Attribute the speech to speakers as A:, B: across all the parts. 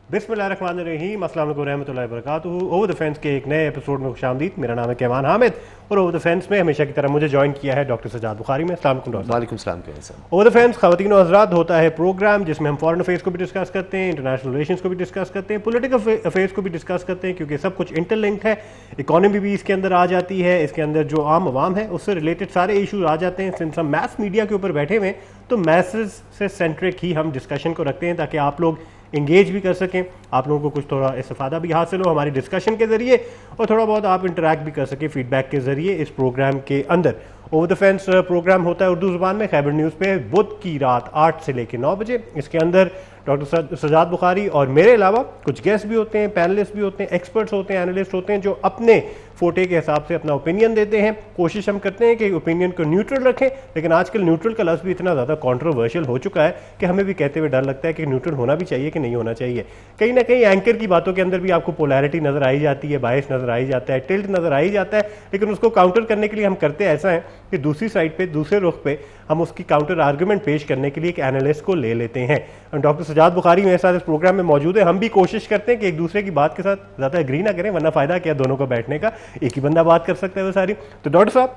A: बिस्मिल्लाहिर्रहमानिर्रहीम, अस्सलाम वालेकुम रहमतुल्लाहि व बरकातुहू। ओवर द फेंस के एक नए एपिसोड में खुशामदीद। मेरा नाम है कैवान हामिद और ओवर द फेंस में हमेशा की तरह मुझे ज्वाइन किया है डॉक्टर सजाद बुखारी में। अस्सलाम वालेकुम डॉक्टर।
B: वालेकुम सलाम साहब।
A: ओवर द फेंस ख़वातीन और हज़रात होता है प्रोग्राम जिसमें हम फॉरेन अफेयर्स को भी डिस्कस करते हैं, इंटरनेशनल रिलेशंस को भी डिस्कस करते हैं, पॉलिटिकल अफेयर्स को भी डिस्कस करते हैं, क्योंकि सब कुछ इंटरलिंक्ड है। इकॉनमी भी इसके अंदर आ जाती है, इसके अंदर जो आम आवाम है उससे रिलेटेड सारे इशूज आ जाते हैं। सिंस हम मैस मीडिया के ऊपर बैठे हुए तो मैसेज से सेंट्रिक ही हम डिस्कशन को रखते हैं ताकि आप लोग इंगेज भी कर सकें, आप लोगों को कुछ थोड़ा इस्तेफादा भी हासिल हो हमारी डिस्कशन के ज़रिए और थोड़ा बहुत आप इंटरेक्ट भी कर सकें फीडबैक के ज़रिए इस प्रोग्राम के अंदर। ओवर द फेंस प्रोग्राम होता है उर्दू ज़ुबान में खैबर न्यूज़ पे बुध की रात 8 से लेकर 9 बजे। इसके अंदर डॉक्टर सजाद बुखारी और मेरे अलावा कुछ गेस्ट भी होते हैं, पैनलिस्ट भी होते हैं, एक्सपर्ट्स होते हैं, एनालिस्ट होते हैं जो अपने फोटे के हिसाब से अपना ओपिनियन देते हैं। कोशिश हम करते हैं कि ओपिनियन को न्यूट्रल रखें, लेकिन आजकल न्यूट्रल का लफ्ज़ भी इतना ज़्यादा कॉन्ट्रोवर्शियल हो चुका है कि हमें भी कहते हुए डर लगता है कि न्यूट्रल होना भी चाहिए कि नहीं होना चाहिए। कहीं ना कहीं एंकर की बातों के अंदर भी आपको पोलैरिटी नज़र आई जाती है, बायस नज़र आई जाता है, टिल्ट नज़र आई जाता है, लेकिन उसको काउंटर करने के लिए हम करते ऐसा है कि दूसरी साइड पर, दूसरे रुख पे हम उसकी काउंटर आर्गूमेंट पेश करने के लिए एक एनालिस्ट को ले लेते हैं। डॉक्टर सजाद बुखारी मेरे साथ इस प्रोग्राम में मौजूद है। हम भी कोशिश करते हैं कि एक दूसरे की बात के साथ ज़्यादा एग्री ना करें, वरना फ़ायदा क्या दोनों को बैठने का, एक ही बंदा बात कर सकता है वो सारी। तो डॉक्टर साहब,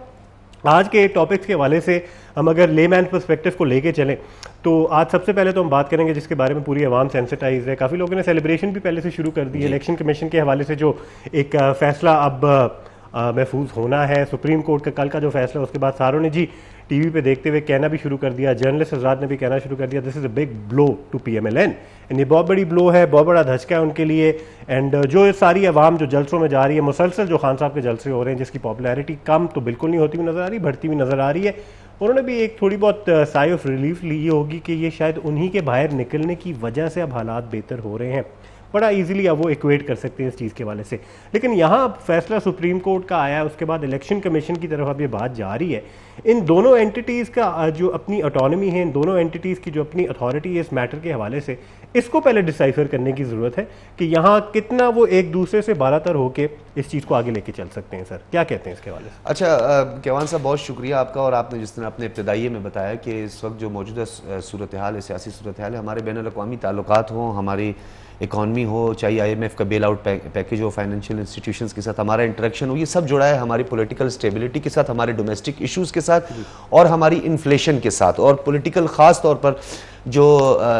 A: आज के टॉपिक्स के हवाले से हम अगर लेमैन पर्सपेक्टिव को लेके चलें तो आज सबसे पहले तो हम बात करेंगे जिसके बारे में पूरी आवाम सेंसिटाइज है। काफ़ी लोगों ने सेलिब्रेशन भी पहले से शुरू कर दी है। इलेक्शन कमीशन के हवाले से जो एक फैसला अब महफूज होना है, सुप्रीम कोर्ट का कल का जो फैसला, उसके बाद सारों ने जी टीवी पे देखते हुए कहना भी शुरू कर दिया, जर्नलिस्ट हज़रात ने भी कहना शुरू कर दिया, this is a big blow to PMLN। And ये बहुत बड़ी ब्लो है, बहुत बड़ा धचका है उनके लिए। एंड जो सारी आवाम जो जलसों में जा रही है, मुसलसल जो खान साहब के जलसे हो रहे हैं जिसकी पॉपुलैरिटी कम तो बिल्कुल नहीं होती हुई नज़र आ रही, बढ़ती हुई नज़र आ रही है, उन्होंने भी एक थोड़ी बहुत साई ऑफ रिलीफ ली होगी कि ये शायद उन्हीं के बाहर निकलने की वजह से अब हालात बेहतर हो रहे हैं। बड़ा इजीली अब वो इक्वेट कर सकते हैं इस चीज़ के हवाले से। लेकिन यहाँ फैसला सुप्रीम कोर्ट का आया है, उसके बाद इलेक्शन कमीशन की तरफ अब ये बात जा रही है। इन दोनों एंटिटीज़ का जो अपनी ऑटोनॉमी है, इन दोनों एंटिटीज़ की जो अपनी अथॉरिटी है इस मैटर के हवाले से, इसको पहले डिसाइफर करने की ज़रूरत है कि यहाँ कितना वो एक दूसरे से बारातर होकर इस चीज़ को आगे लेके चल सकते हैं। सर क्या कहते हैं इसके हवाले से?
B: अच्छा कैवान साहब, बहुत शुक्रिया आपका। और आपने जिस तरह अपने इब्तदाइये में बताया कि इस वक्त जो मौजूदा सूरत हाल है, सियासी सूरत हाल है, हमारे बैन अल-अक़वामी ताल्लुकात हों, हमारी इकॉनमी हो, चाहे IMF का बेल आउट पैकेज हो, फाइनेंशियल इंस्टीट्यूशंस के साथ हमारा इंटरेक्शन हो, ये सब जुड़ा है हमारी पॉलिटिकल स्टेबिलिटी के साथ, हमारे डोमेस्टिक इश्यूज़ के साथ और हमारी इन्फ्लेशन के साथ। और पॉलिटिकल ख़ास तौर पर जो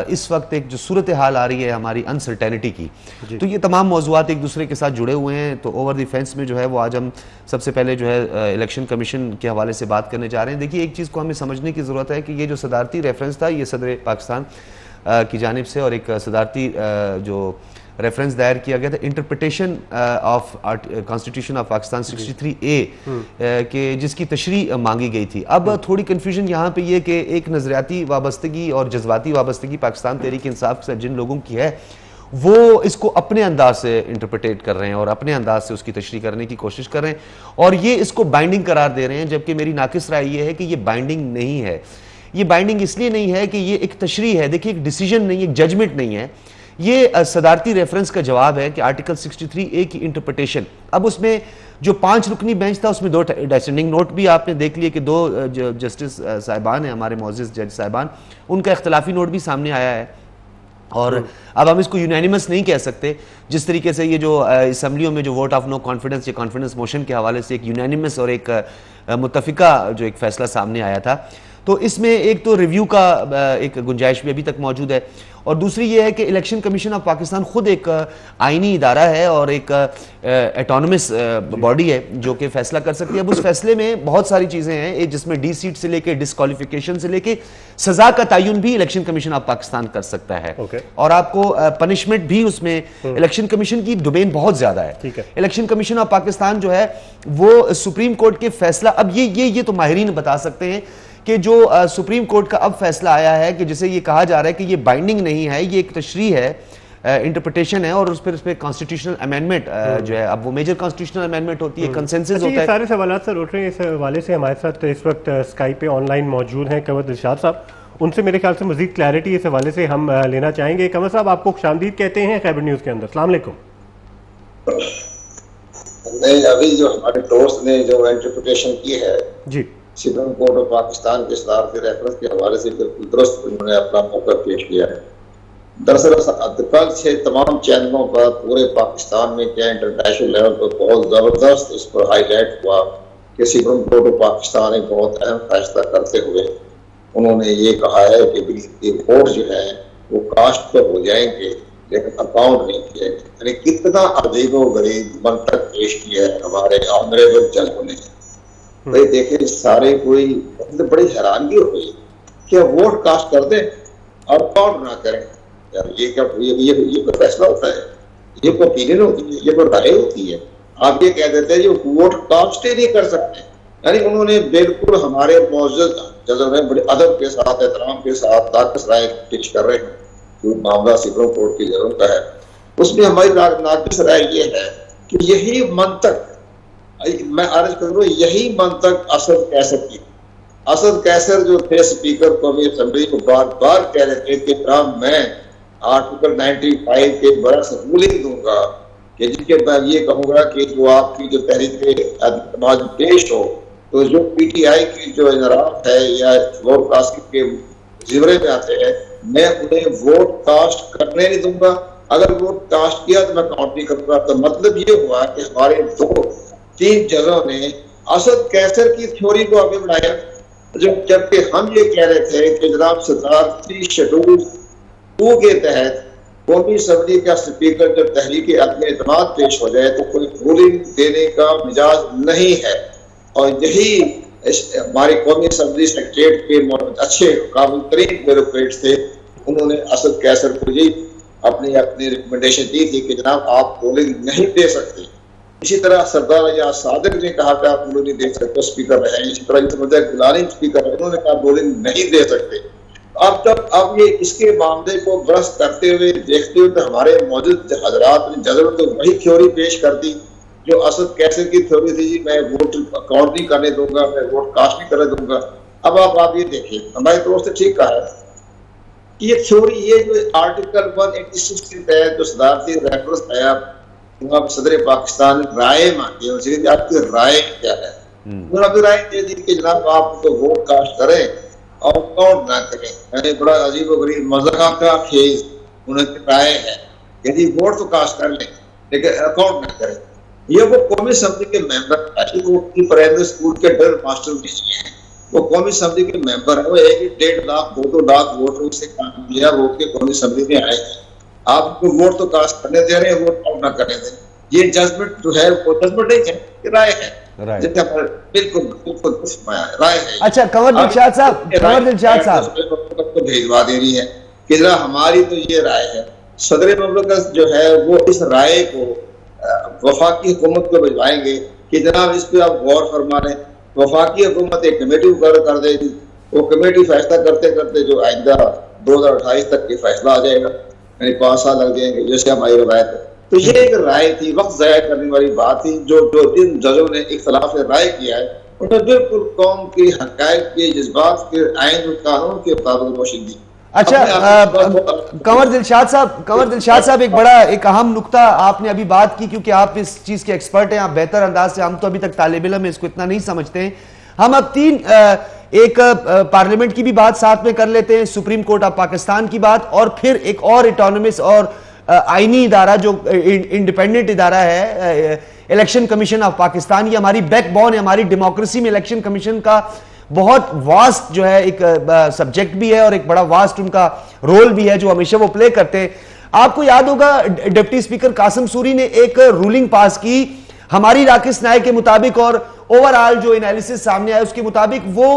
B: इस वक्त एक जो सूरत हाल आ रही है हमारी अनसर्टेनिटी की, तो ये तमाम मौज़ूआत एक दूसरे के साथ जुड़े हुए हैं। तो ओवर द फेंस में जो है वो आज हम सबसे पहले जो है इलेक्शन कमीशन के हवाले से बात करने जा रहे हैं। देखिए, एक चीज़ को हमें समझने की ज़रूरत है कि ये जो सदारती रेफरेंस था, ये सदर पाकिस्तान की जानिब से और एक सदारती जो रेफरेंस दायर किया गया था, interpretation of constitution of Pakistan 63A के जिसकी तशरीह मांगी गई थी। अब थोड़ी कन्फ्यूजन यहाँ पे ये कि एक नज़रियाती वाबस्तगी और जज्बाती वाबस्तगी पाकिस्तान तहरीक इंसाफ से जिन लोगों की है, वो इसको अपने अंदाज से इंटरप्रिटेट कर रहे हैं और अपने अंदाज से उसकी तशरीह करने की कोशिश कर रहे हैं और ये इसको बाइंडिंग करार दे रहे हैं। जबकि मेरी नाकिस राय ये है कि ये बाइंडिंग नहीं है। ये बाइंडिंग इसलिए नहीं है कि ये एक तशरीह है। देखिए, एक डिसीजन नहीं, एक जजमेंट नहीं है, ये सदारती रेफरेंस का जवाब है कि आर्टिकल 63A की इंटरप्रिटेशन। अब उसमें जो 5 रुकनी बेंच था उसमें 2 डिसेंडिंग नोट भी आपने देख लिए कि 2 जस्टिस साहिबान हैं, हमारे मोअज़्ज़िज़ जज साहिबान, उनका इख्तलाफी नोट भी सामने आया है। और अब हम इसको यूनानिमस नहीं कह सकते, जिस तरीके से ये जो असम्बलियों में जो वोट ऑफ नो कॉन्फिडेंस या कॉन्फिडेंस मोशन के हवाले से एक यूनानिमस और एक मुत्तफिका जो एक फैसला सामने आया था, तो इसमें एक तो रिव्यू का एक गुंजाइश भी अभी तक मौजूद है और दूसरी ये है कि इलेक्शन कमीशन ऑफ पाकिस्तान खुद एक आइनी इदारा है और एक एटोनमस बॉडी है जो कि फैसला कर सकती है। अब उस फैसले में बहुत सारी चीज़ें हैं, एक जिसमें डी सीट से लेके डिस्क्वालिफिकेशन से लेके सजा का तयन भी इलेक्शन कमीशन ऑफ पाकिस्तान कर सकता है। और आपको पनिशमेंट भी उसमें इलेक्शन कमीशन की डोमेन बहुत ज्यादा है। इलेक्शन कमीशन ऑफ पाकिस्तान जो है वो सुप्रीम कोर्ट के फैसला, अब ये तो माहिरीन बता सकते हैं कि जो सुप्रीम कोर्ट का अब फैसला आया है कि जिसे ये कहा जा रहा है कि ये बाइंडिंग नहीं है, ये एक तशरीह है, इंटरप्रिटेशन है और उस पर कॉन्स्टिट्यूशनल अमेंडमेंट जो है, अब वो मेजर कॉन्स्टिट्यूशनल अमेंडमेंट होती है, कंसेंसस होता है।
A: सारे सवाल सर उठ रहे हैं इस हवाले से। हमारे साथ इस वक्त स्काइप पे ऑनलाइन मौजूद हैं कंवर दिलशाद साहब, उनसे मेरे ख्याल से मजीद क्लैरिटी इस हवाले से हम लेना चाहेंगे। कंवर साहब, आपको खुशामदीद कहते हैं खैबर न्यूज़ के अंदर। अस्सलाम वालेकुम।
C: नहीं, अभी जो हमारे दोस्त ने जो इंटरप्रिटेशन की है
A: जी,
C: सुप्रीम कोर्ट ऑफ पाकिस्तान के सदारती रेफरेंस के हवाले से बिल्कुल दुरुस्त उन्होंने अपना मौका पेश किया है। दरअसल कल से तमाम चैनलों पर पूरे पाकिस्तान में क्या इंटरनेशनल लेवल पर बहुत जबरदस्त इस पर हाईलाइट हुआ कि सुप्रीम कोर्ट ऑफ पाकिस्तान एक बहुत अहम फैसला करते हुए उन्होंने ये कहा है कि वोट जो है वो कास्ट पे हो जाएंगे लेकिन अकाउंट नहीं किए। यानी कितना अजीबो गरीब मंतक पेश किया है हमारे ऑनरेबल जजों ने। भाई देखिए सारे कोई बड़ी हैरानगी हो गई कि वोट कास्ट कर दें और अकाउंट ना करें। यार ये क्या ये कोई फैसला होता है? ये कोई ओपिनियन होती है? ये कोई राय होती है? आप ये कह देते हैं जो वोट कास्ट ही नहीं कर सकते। यानी उन्होंने बिल्कुल हमारे मौजूद जजों ने बड़े अदब के साथ एहतराम के साथ नाक़िस राय पेश कर रहे हैं। जो मामला सुप्रीम कोर्ट की जरूरत का है उसमें हमारी नाक़िस राय ये है कि यही मंतक मैं अर्ज करूँ यही मंतक असद कैसर की। असद कैसर जो थे स्पीकर कौमी असेंबली को बार बार कह रहे थे कि मैं आर्टिकल 95 के बरस रूलिंग दूंगा कि जिनके मैं ये कहूंगा कि जो आपकी जो तहरीक पेश हो तो जो पीटीआई की जो इनराफ है या वोट कास्ट के जिवरे में आते हैं मैं उन्हें वोट कास्ट करने नहीं दूंगा। अगर वोट कास्ट किया तो मैं काउंट नहीं करूंगा। तो मतलब ये हुआ कि हमारे 2-3 जजों ने असद कैसर की थ्योरी को आगे बढ़ाया जो जबकि हम ये कह रहे थे कि जनाब सरदार 3 शेड्यूल 2 के तहत कौमी असेंबली का स्पीकर जब तहरीक अदम एतमाद पेश हो जाए तो कोई रूलिंग देने का मिजाज नहीं है। और यही हमारे कौमी असेंबली सेक्रेटरीट के अच्छे काबिल तरीन ब्यूरोक्रेट्स थे उन्होंने असद कैसर को जी अपनी रिकमेंडेशन दी थी कि जनाब आप रूलिंग नहीं दे सकते। इसी तरह सरदार या सादिक ने कहा कि आप रूलिंग नहीं दे सकते, स्पीकर रहे। इसी तरह गुलानी स्पीकर है उन्होंने कहा रूलिंग नहीं दे सकते। अब ये इसके मामले को ब्रश करते हुए देखते हुए तो हमारे मौजूद हजरात ने जजों तो वही थ्योरी पेश कर दी जो असद कैसर की थ्योरी थी जी मैं वोट काउंट नहीं करने दूंगा, मैं वोट कास्ट नहीं करने दूंगा। अब आप ये देखिए हमारे दोस्त ने ठीक कहा है कि ये थ्योरी ये जो आर्टिकल 186 के तहत जो सदारती रेफरेंस आया सदर पाकिस्तान राय मांगी उनसे आपकी राय क्या है। उन्होंने अपनी राय दे दी कि जनाब आप तो वोट कास्ट करें और काउंट ना करें। यानी बड़ा अजीब और गरीब मजाक का खेज उन्होंने राय है कि जी वोट तो कास्ट कर लें लेकिन अकाउंट ना करें। ये वो कौमी असेंबली के मेंबर प्राइमरी स्कूल के ड्रिल मास्टर भी हैं, वो कौमी असेंबली के मेंबर है। वो 1.5 लाख 2 लाख वोटों से काम किया वोट के कौमी असेंबली में आए हैं। आप वोट तो कास्ट करने दे रहे हैं, वोट काउंट ना करने दे। ये जजमेंट जो है वो जजमेंट नहीं है, राय है। बिल्कुल राय है।
B: अच्छा कंवर दिलशाद साहब
C: को भेजवा दे रही है कि जरा हमारी तो ये राय है। सदर मुमलकत जो है वो इस राय को वफाकी हुकूमत को भिजवाएंगे कि जनाब इस पे आप गौर फरमा लें। वफाकी हुकूमत एक कमेटी मुकर्रर कर देगी, वो कमेटी फैसला करते करते जो आइंदा 2028 तक ये फैसला आ जाएगा, यानी 5 साल लग जाएंगे जैसे हमारी रवायत है। तो ये एक राय थी, वक्त ज़ाया करने वाली बात थी। जो इन जजों ने इख्तलाफ राय किया है उन्होंने बिल्कुल कौम के हक़ाइक़ के जज्बात के आइन और कानून के मुताबिक रोशनी दी।
B: अच्छा कंवर दिलशाद साहब एक अहम नुक्ता आपने अभी बात की क्योंकि आप इस चीज के एक्सपर्ट हैं, आप बेहतर अंदाज से, हम तो अभी तक तालिब इल्म में इसको इतना नहीं समझते हैं। हम अब एक पार्लियामेंट की भी बात साथ में कर लेते हैं, सुप्रीम कोर्ट ऑफ पाकिस्तान की बात, और फिर एक और ऑटोनमस और आईनी इदारा जो इंडिपेंडेंट इदारा है इलेक्शन कमीशन ऑफ पाकिस्तान। ये हमारी बैकबोन है हमारी डेमोक्रेसी में। इलेक्शन कमीशन का बहुत वास्ट जो है एक सब्जेक्ट भी है और एक बड़ा वास्ट उनका रोल भी है जो हमेशा वो प्ले करते हैं। आपको याद होगा डिप्टी स्पीकर कासिम सूरी ने एक रूलिंग पास की हमारी राकेश नायक के मुताबिक, और ओवरऑल जो एनालिसिस सामने आया उसके मुताबिक वो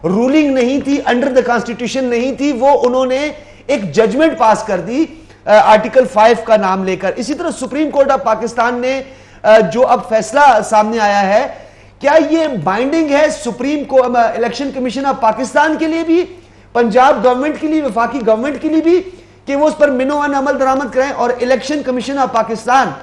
B: रूलिंग नहीं थी, अंडर द कॉन्स्टिट्यूशन नहीं थी, वो उन्होंने एक जजमेंट पास कर दी आर्टिकल 5 का नाम लेकर। इसी तरह सुप्रीम कोर्ट ऑफ पाकिस्तान ने जो अब फैसला सामने आया है, क्या ये बाइंडिंग है सुप्रीम को इलेक्शन कमीशन ऑफ पाकिस्तान के लिए भी, पंजाब गवर्नमेंट के लिए, वफाकी गवर्नमेंट के लिए भी, कि वो उस पर मिनोअन अमल दरामद करें? और इलेक्शन कमीशन ऑफ पाकिस्तान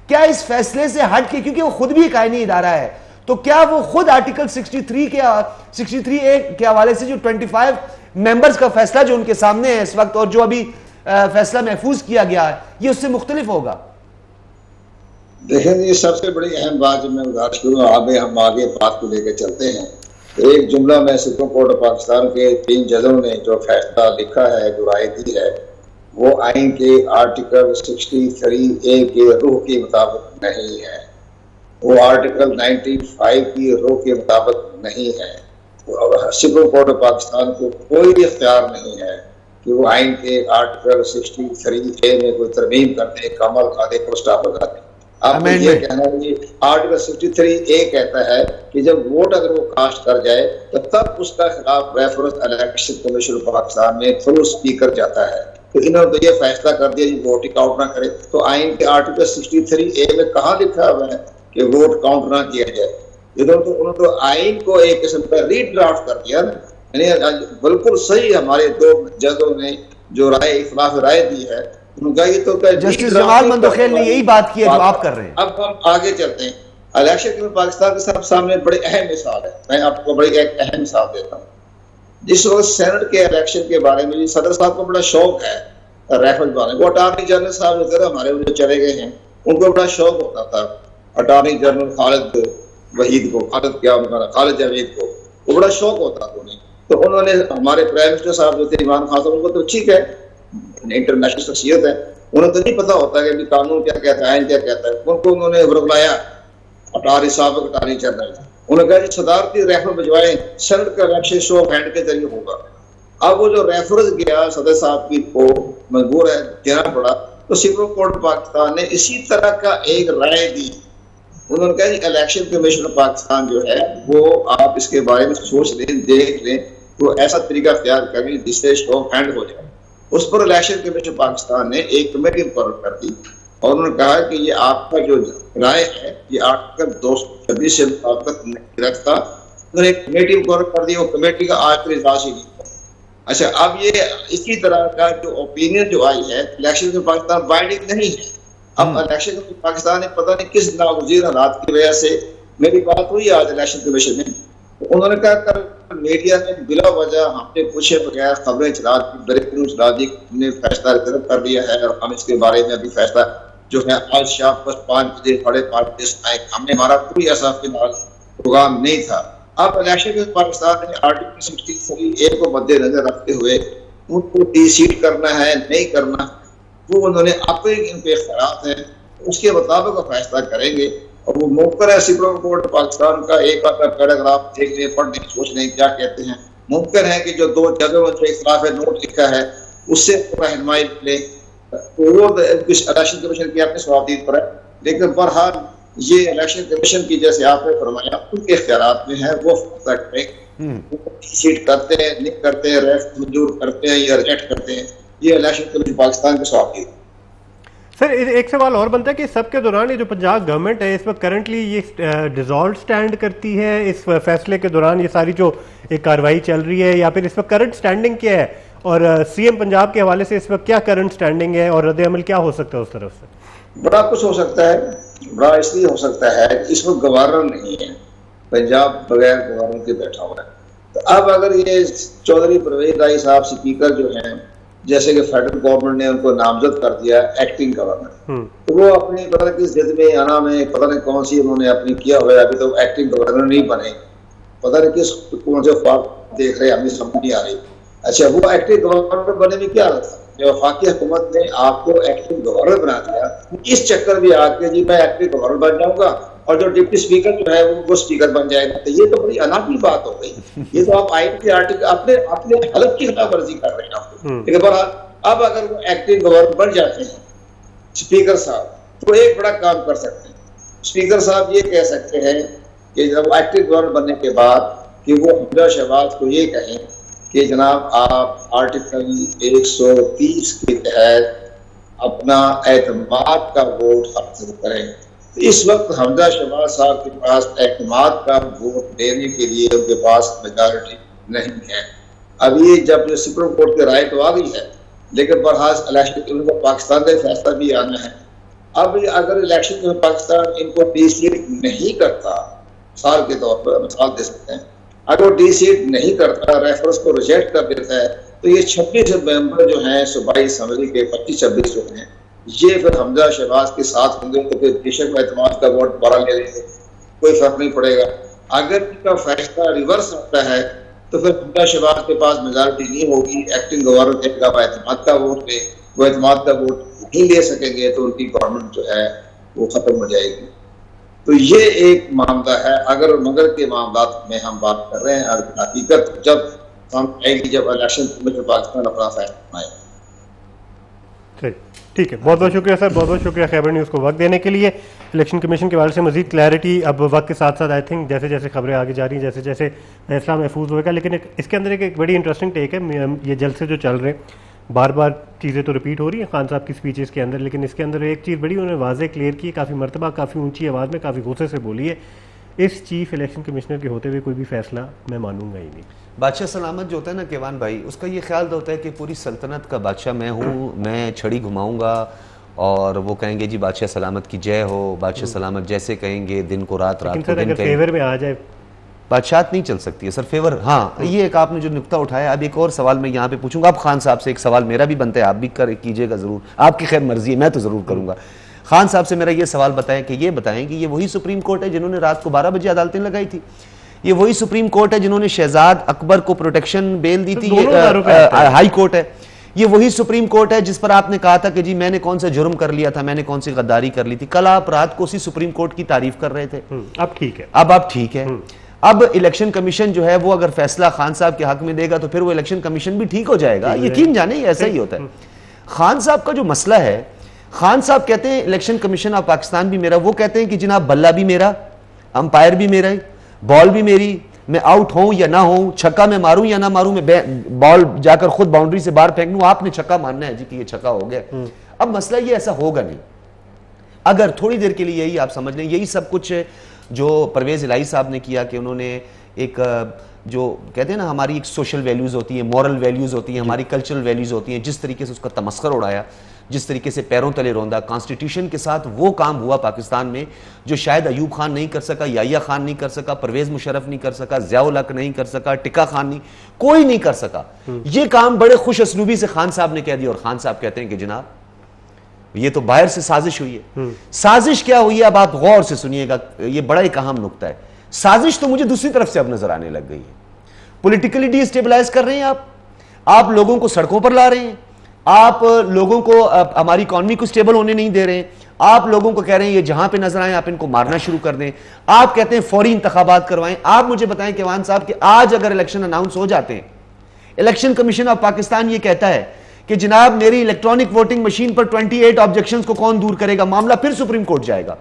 B: क्या इस फैसले से हट के, क्योंकि वो खुद भी एक आईनी इदारा है, तो क्या वो खुद आर्टिकल 63A के हवाले से जो 25 मेंबर्स का फैसला जो उनके सामने है इस वक्त और जो अभी फैसला महफूज किया गया है, ये उससे मुख्तलिफ होगा?
C: देखें, ये सबसे बड़ी अहम बात जब मैं गुजारिश करूँ हम आगे बात को लेकर चलते हैं तो एक जुमला में सुप्रीम कोर्ट ऑफ पाकिस्तान के 3 जजों ने जो फैसला लिखा है, जो राय दी है, वो आइन के आर्टिकल 63A के रूह के मुताबिक नहीं है, वो आर्टिकल 95 की रूह के मुताबिक नहीं है। सुप्रीम कोर्ट ऑफ पाकिस्तान को कोई इख्तियार नहीं है कि वो आइन के आर्टिकल 63A में कोई तरमीम करते, कमल खाते, को स्टॉप लगा दे। आप ये कहना है कि आर्टिकल 63A कहता है कि जब वोट अगर वो कास्ट कर जाए तो तब उसका खिलाफ रेफरेंस इलेक्शन कमीशन पाकिस्तान में थ्रू स्पीकर जाता है। तो इन्होंने तो ये फैसला कर दिया कि वोट काउंट ना करे। तो आइन के आर्टिकल 63A में कहाँ लिखा हुआ है कि वोट काउंट ना किया जाए? इधर तो उन्होंने तो आइन को एक किस्म का रीड्राफ्ट कर दिया ना। यानी बिल्कुल सही हमारे दो जजों ने जो राय इख्तिलाफ राय दी है, उनका ये तो
B: जस्टिस जमाल मंदोखेल ने यही बात की है जो आप कर रहे हैं।
C: अब हम आगे चलते हैं। इलेक्शन में पाकिस्तान के सब सामने बड़े अहम मिसाल है। मैं आपको बड़ी एक अहम मिसाल देता हूँ। जिस वक्त सेनेट के इलेक्शन के बारे में सदर साहब को बड़ा शौक है रेफरेंस बारे में, वो अटॉर्नी जनरल साहब जो हमारे जो चले गए हैं उनको बड़ा शौक होता था अटॉर्नी जनरल खालिद वहीद को, खालिद जावेद को, वो बड़ा शौक होता था उन्हें। तो उन्होंने हमारे प्राइम मिनिस्टर साहब जो थे इमरान खान साहब, उनको तो ठीक है, इंटरनेशनल शख्सियत है, उन्हें तो नहीं पता होता कि कानून क्या कहता है, आइन क्या कहता है। उनको उन्होंने बुलाया अटारी साहब अटारी जनरल, उन्होंने कहा सदारती रेफर भिजवाए, सेनेट का इलेक्शन शो ऑफ हैंड के जरिए होगा। अब वो जो रेफरेंस गया सदर साहब की को मजबूर है देना पड़ा, तो सुप्रीम कोर्ट पाकिस्तान ने इसी तरह का एक राय दी। उन्होंने कहा कि इलेक्शन कमीशन पाकिस्तान जो है वो आप इसके बारे में सोच लें, देख लें, तो ऐसा तरीका अख्तियार करें जिससे शो ऑफ हैंड हो जाए। उस पर इलेक्शन कमीशन पाकिस्तान ने एक कमेटी मुकर्रर कर दी और उन्होंने कहा कि ये आपका जो राय है ये आर्टिकल 226 से मुताबिक नहीं रखता। उन्होंने एक कमेटी मुकर्रर कर दी, वो कमेटी का आज तक इजलास ही नहीं। अच्छा, अब ये इसी तरह का जो ओपिनियन जो आई है इलेक्शन में पाकिस्तान बाइंडिंग नहीं है। अब इलेक्शन में पाकिस्तान ने पता नहीं किस नागुज़ीर हालात की वजह से, मेरी बात हुई आज इलेक्शन कमीशन में, तो उन्होंने कहा कल मीडिया ने बिला वजह हमने पूछे बगैर खबरें चला दी, ब्रेक न्यूज चला दी, हमने फैसला रिजर्व कर लिया है और हम इसके बारे में अभी फैसला जो है आज शाम बस 5 बजे 5:30 बजे आए, हमने हमारा कोई ऐसा फिलहाल प्रोग्राम नहीं था। अब इलेक्शन में पाकिस्तान ने आर्टिकल 63A को मद्देनजर रखते हुए उनको डिसीट करना है नहीं करना, वो उन्होंने अपने इनके इख्तियार हैं, उसके मुताबिक वो फैसला करेंगे। और वो मुमकिन है सुप्रीम कोर्ट पाकिस्तान का एक आधा पैराग्राफ देख लें, पढ़ लें, सोच लें क्या कहते हैं। मुमकिन है कि जो 2 जगहों में जो इख्तिलाफ है नोट लिखा है उससे रहनुमाई मिले, तो वो इलेक्शन कमीशन की अपने सवाबदीद पर है। लेकिन बहरहाल ये इलेक्शन कमीशन की जैसे आपने फरमाया उनके इख्तियारात में है, वो फैसला करें, सीट करते हैं नहीं करते हैं, रेफ मंजूर करते हैं या रिजेक्ट करते हैं, ये इलेक्शन कमीशन पाकिस्तान की सवाबदीद।
A: सर एक सवाल और बनता है कि सबके दौरान ये जो पंजाब गवर्नमेंट है इस वक्त करंटली ये डिसॉल्व स्टैंड करती है इस फैसले के दौरान, ये सारी जो एक कार्रवाई चल रही है, या फिर इस वक्त करंट स्टैंडिंग क्या है और सीएम पंजाब के हवाले से इस वक्त क्या करंट स्टैंडिंग है और रद्द अमल क्या हो सकता है उस तरफ से?
C: बड़ा कुछ हो सकता है। बड़ा इसलिए हो सकता है कि इस वक्त गवर्नर नहीं है, पंजाब बगैर गवर्नर के बैठा हुआ है। तो अब अगर ये चौधरी परवेज राय साहब स्पीकर जो हैं, जैसे कि फेडरल गवर्नमेंट ने उनको नामजद कर दिया एक्टिंग गवर्नर, तो वो अपनी पता नहीं किस जिद में आना में पता नहीं कौन सी उन्होंने अपनी किया हुआ है, अभी तो एक्टिंग गवर्नर नहीं बने, पता नहीं किस कौन से ख्वाब देख रहे हैं, हमें समझ नहीं आ रही। अच्छा, वो एक्टिंग गवर्नर बने में क्या था? जब वफाकी हुकूमत ने आपको एक्टिंग गवर्नर बना दिया, इस चक्कर में आके जी मैं एक्टिंग गवर्नर बन जाऊंगा और जो डिप्टी स्पीकर जो है वो स्पीकर बन जाएगा, तो ये तो बड़ी अनाप बात हो गई। ये तो आप आइन के आर्टिकल अपने हलफ की खिलाफ वर्जी कर रहे हैं आपको। लेकिन बहरहाल अब अगर वो एक्टिंग गवर्नर बन जाते हैं स्पीकर साहब, तो एक बड़ा काम कर सकते हैं। स्पीकर साहब ये कह सकते हैं कि जब एक्टिंग गवर्नर बनने के बाद कि वो हमजा शहबाज को ये कहें कि जनाब आप आर्टिकल 130 के तहत अपना एतमाद का वोट हासिल करें। तो इस वक्त हमजा शहबाज साहब के पास एतमाद का वोट देने के लिए उनके पास मेजॉरिटी नहीं है। अब ये जब सुप्रीम कोर्ट की राय तो आ गई है, लेकिन बहरहाल इलेक्शन में पाकिस्तान का फैसला भी आना है। अब अगर इलेक्शन में पाकिस्तान इनको डिसीट नहीं करता, मिसाल के तौर पर मिसाल दे सकते हैं, अगर वो डिसीट नहीं करता, रेफरेंस को रिजेक्ट कर देता है, तो ये 26 मेंबर जो हैं सूबाई असम्बली के 25-26 जो हैं, ये फिर हमजा शहबाज के साथ होंगे, तो फिर बेशक एतमाद का वोट दोबारा ले लेंगे, कोई फर्क नहीं पड़ेगा। अगर इनका फैसला रिवर्स आता है तो फिर हमजा शहबाज के पास मेजॉरिटी नहीं होगी, एक्टिंग गवर्नर देगा एतमाद का वोट ले, वो एतमाद का वोट नहीं ले सकेंगे तो उनकी गवर्नमेंट जो है वो खत्म हो जाएगी। तो ये एक मामला है। अगर मगर के मामला में हम बात कर रहे हैं, और हकीकत जब सामने आएगी, जब इलेक्शन कमीशन पाकिस्तान अपना फैसला आएगा।
A: ठीक है, बहुत बहुत शुक्रिया सर, बहुत बहुत शुक्रिया खैबर न्यूज़ को वक्त देने के लिए। इलेक्शन कमीशन के बारे से मजीद क्लैरिटी अब वक्त के साथ साथ आई थिंक जैसे जैसे खबरें आगे जा रही हैं, जैसे जैसे फैसला महफूज होगा। लेकिन इसके अंदर एक बड़ी इंटरेस्टिंग टेक है, ये जलसे जो चल रहे हैं, बार बार चीज़ें तो रिपीट हो रही हैं खान साहब की स्पीचेस के अंदर, लेकिन इसके अंदर एक चीज़ बड़ी उन्होंने वाज़े क्लियर की, काफ़ी मरतबा काफ़ी ऊंची आवाज़ में काफ़ी गुस्से से बोली है, इस चीफ इलेक्शन कमिश्नर के होते हुए कोई भी फैसला मैं मानूंगा ही नहीं।
B: बादशाह सलामत जो होता है ना केवान भाई, उसका ये ख्याल होता है कि पूरी सल्तनत का बादशाह मैं हूँ, मैं छड़ी घुमाऊंगा और वो कहेंगे जी बादशाह सलामत की जय हो, बादशाह सलामत जैसे कहेंगे, दिन को रात, रात को दिन,
A: फेवर में आ जाए
B: बादशाहत नहीं चल सकती है सर, फेवर। हाँ, ये एक आपने जो नुक्ता उठाया। अब एक और सवाल मैं यहाँ पे पूछूंगा, अब खान साहब से एक सवाल मेरा भी बनता है, आप भी कीजिएगा ज़रूर, आपकी खैर मर्जी है, मैं तो ज़रूर करूँगा। खान साहब से मेरा ये सवाल बताएं कि ये वही सुप्रीम कोर्ट है जिन्होंने रात को 12 बजे अदालतें लगाई थी, ये वही सुप्रीम कोर्ट है जिन्होंने शहजाद अकबर को प्रोटेक्शन बेल दी थी, हाई कोर्ट है, ये वही सुप्रीम कोर्ट है जिस पर आपने कहा था कि जी मैंने कौन सा जुर्म कर लिया था, मैंने कौन सी गद्दारी कर ली थी। कल आप रात को उसी सुप्रीम कोर्ट की तारीफ कर रहे थे।
A: अब ठीक है,
B: अब आप ठीक है। अब इलेक्शन कमीशन जो है वो अगर फैसला खान साहब के हक में देगा तो फिर वो इलेक्शन कमीशन भी ठीक हो जाएगा, यकीन जाने ऐसा ही होता है। खान साहब का जो मसला है, खान साहब कहते हैं इलेक्शन कमीशन ऑफ पाकिस्तान भी मेरा, वो कहते हैं कि जनाब बल्ला भी मेरा, अंपायर भी मेरा, बॉल भी मेरी, मैं आउट हूं या ना हूं, छक्का मैं मारूं या ना मारूं, मैं बॉल जाकर खुद बाउंड्री से बाहर फेंक दूं, आपने छक्का मानना है जी कि ये छक्का हो गया। अब मसला ये ऐसा होगा नहीं अगर थोड़ी देर के लिए यही आप समझ लें, यही सब कुछ जो परवेज इलाही साहब ने किया कि उन्होंने एक जो कहते हैं ना हमारी एक सोशल वैल्यूज होती है, मॉरल वैल्यूज होती हैं, हमारी कल्चरल वैल्यूज होती हैं, जिस तरीके से उसका तमस्खर उड़ाया, जिस तरीके से पैरों तले रौंदा, कॉन्स्टिट्यूशन के साथ वो काम हुआ पाकिस्तान में जो शायद अयूब खान नहीं कर सका, याहिया खान नहीं कर सका, परवेज मुशर्रफ नहीं कर सका, ज़िया-उल हक नहीं कर सका, टिक्का खान नहीं, कोई नहीं कर सका। ये काम बड़े खुश असलूबी से खान साहब ने कह दिया और खान साहब कहते हैं कि जनाब ये तो बाहर से साजिश हुई है। साजिश क्या हुई है अब आप गौर से सुनिएगा, ये बड़ा एक अहम नुक्ता है। साजिश तो मुझे दूसरी तरफ से अब नजर आने लग गई है। पॉलिटिकली डिस्टेबलाइज कर रहे हैं आप लोगों को सड़कों पर ला रहे हैं, आप लोगों को हमारी इकॉनमी को स्टेबल होने नहीं दे रहे हैं, आप लोगों को कह रहे हैं ये जहां पे नजर आए आप इनको मारना शुरू कर दें, आप कहते हैं फौरी इंतखाबात करवाएं। आप मुझे बताएं केवान साहब कि आज अगर इलेक्शन अनाउंस हो जाते हैं, इलेक्शन कमीशन ऑफ पाकिस्तान ये कहता है कि जनाब मेरी इलेक्ट्रॉनिक वोटिंग मशीन पर 28 ऑब्जेक्शंस को कौन दूर करेगा, मामला फिर सुप्रीम कोर्ट जाएगा।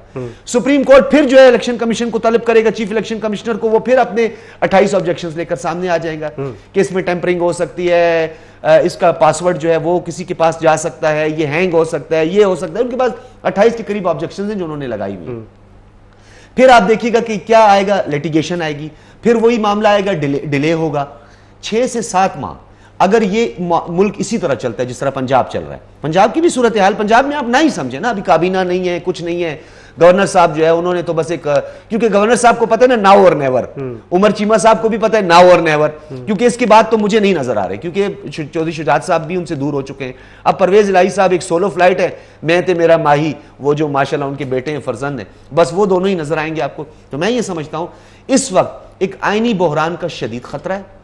B: सुप्रीम कोर्ट फिर जो है इलेक्शन कमीशन को तलब करेगा, चीफ इलेक्शन कमिश्नर को, वो फिर अपने 28 ऑब्जेक्शंस लेकर सामने आ जाएगा कि इसमें टेम्परिंग हो सकती है, इसका पासवर्ड जो है वो किसी के पास जा सकता है, ये हैंग हो सकता है, ये हो सकता है। उनके पास 28 के करीब ऑब्जेक्शंस हैं जो उन्होंने लगाई हुई। फिर आप देखिएगा कि क्या आएगा, लिटिगेशन आएगी, फिर वही मामला आएगा, डिले होगा 6 से 7 माह। अगर ये मुल्क इसी तरह चलता है जिस तरह पंजाब चल रहा है, पंजाब की भी सूरत हाल, पंजाब में आप ना ही समझे ना, अभी काबीना नहीं है, कुछ नहीं है, गवर्नर साहब जो है उन्होंने तो बस एक, क्योंकि गवर्नर साहब को पता है ना नाउ और नेवर, उमर चीमा साहब को भी पता है नाउ और नेवर, क्योंकि इसके बाद तो मुझे नहीं नजर आ रहे, क्योंकि चौधरी शुजात साहब भी उनसे दूर हो चुके हैं। अब परवेज इलाही साहब एक सोलो फ्लाइट है, मैं ते मेरा माही, वो जो माशाल्लाह उनके बेटे हैं, फरजंद हैं, बस वो दोनों ही नजर आएंगे आपको। तो मैं ये समझता हूं इस वक्त एक आईनी बहरान का शदीद खतरा है।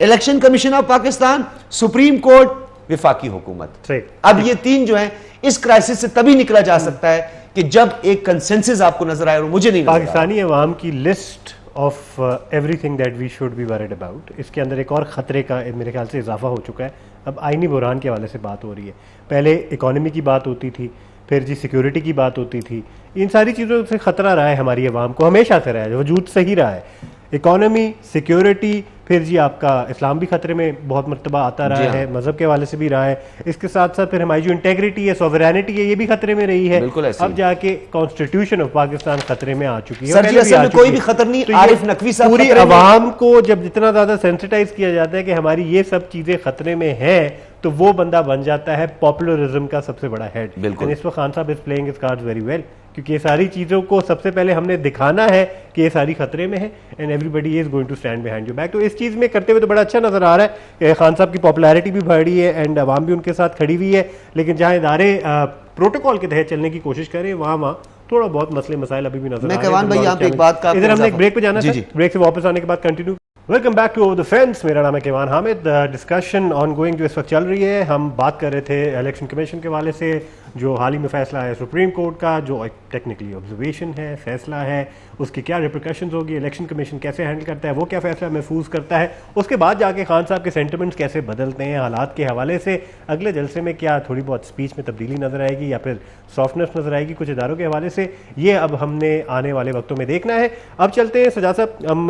B: Election commission of Pakistan, supreme court, विफाकी हुकूमत, अब ये तीन जो है इस क्राइसिस से तभी निकला जा सकता है कि जब एक कंसेंसस आपको नजर आए, और मुझे नहीं
A: पाकिस्तानी अवाम की list of everything that we should be worried about, इसके अंदर एक और खतरे का मेरे ख्याल से इजाफा हो चुका है। अब आईनी बुरहान के हवाले से बात हो रही है, पहले इकोनॉमी की बात होती थी, फिर जी सिक्योरिटी की बात होती थी, इन सारी चीज़ों से खतरा रहा है हमारी अवाम को, हमेशा से रहा है, वजूद से ही रहा है। इकोनॉमी, सिक्योरिटी, फिर जी आपका इस्लाम भी खतरे में बहुत मरतबा आता रहा है, मजहब के हवाले से भी रहा है, इसके साथ साथ फिर हमारी जो इंटेग्रिटी है, सॉवरेनिटी है, ये भी खतरे में रही है। अब जाके कॉन्स्टिट्यूशन ऑफ पाकिस्तान खतरे में आ चुकी है।
B: सर जी असल में कोई भी खतर नहीं,
A: तो
B: आरिफ नकवी साहब
A: पूरी अवाम को जब जितना ज्यादा सेंसिटाइज किया जाता है कि हमारी ये सब चीजें खतरे में हैं, तो वो बंदा बन जाता है पॉपुलरिज्म का सबसे बड़ा हेड।
B: बिल्कुल,
A: इस वक्त खान साहब is playing his cards very well, क्योंकि ये सारी चीज़ों को सबसे पहले हमने दिखाना है कि ये सारी खतरे में है, and everybody is going to stand behind you back. तो इस चीज़ में करते हुए तो बड़ा अच्छा नजर आ रहा है कि खान साहब की पॉपुलैरिटी भी बढ़ी है एंड अवाम भी उनके साथ खड़ी हुई है, लेकिन जहाँ इदारे प्रोटोकॉल के तहत चलने की कोशिश करें वहाँ थोड़ा बहुत मसले मसाइल अभी भी नजर आ रहे हैं।
B: इधर हमने एक ब्रेक पे जाना
A: है, ब्रेक से वापस आने के बाद continue welcome back to over the fence. मेरा नाम है Kaiwan Hamid. Discussion on going जो इस वक्त चल रही है, हम बात कर रहे थे इलेक्शन कमीशन के हवाले से, जो हाल ही में फैसला है सुप्रीम कोर्ट का, जो एक टेक्निकली ऑब्जर्वेशन है, फैसला है, उसकी क्या रिप्रिकॉशंस होगी, इलेक्शन कमीशन कैसे हैंडल करता है, वो क्या फैसला महफूज करता है, उसके बाद जाके खान साहब के सेंटिमेंट्स कैसे बदलते हैं हालात के हवाले से, अगले जलसे में क्या थोड़ी बहुत स्पीच में तब्दीली नजर आएगी या फिर सॉफ्टनेस नजर आएगी कुछ इदारों के हवाले से, ये अब हमने आने वाले वक्तों में देखना है। अब चलते हैं सजा साहब, हम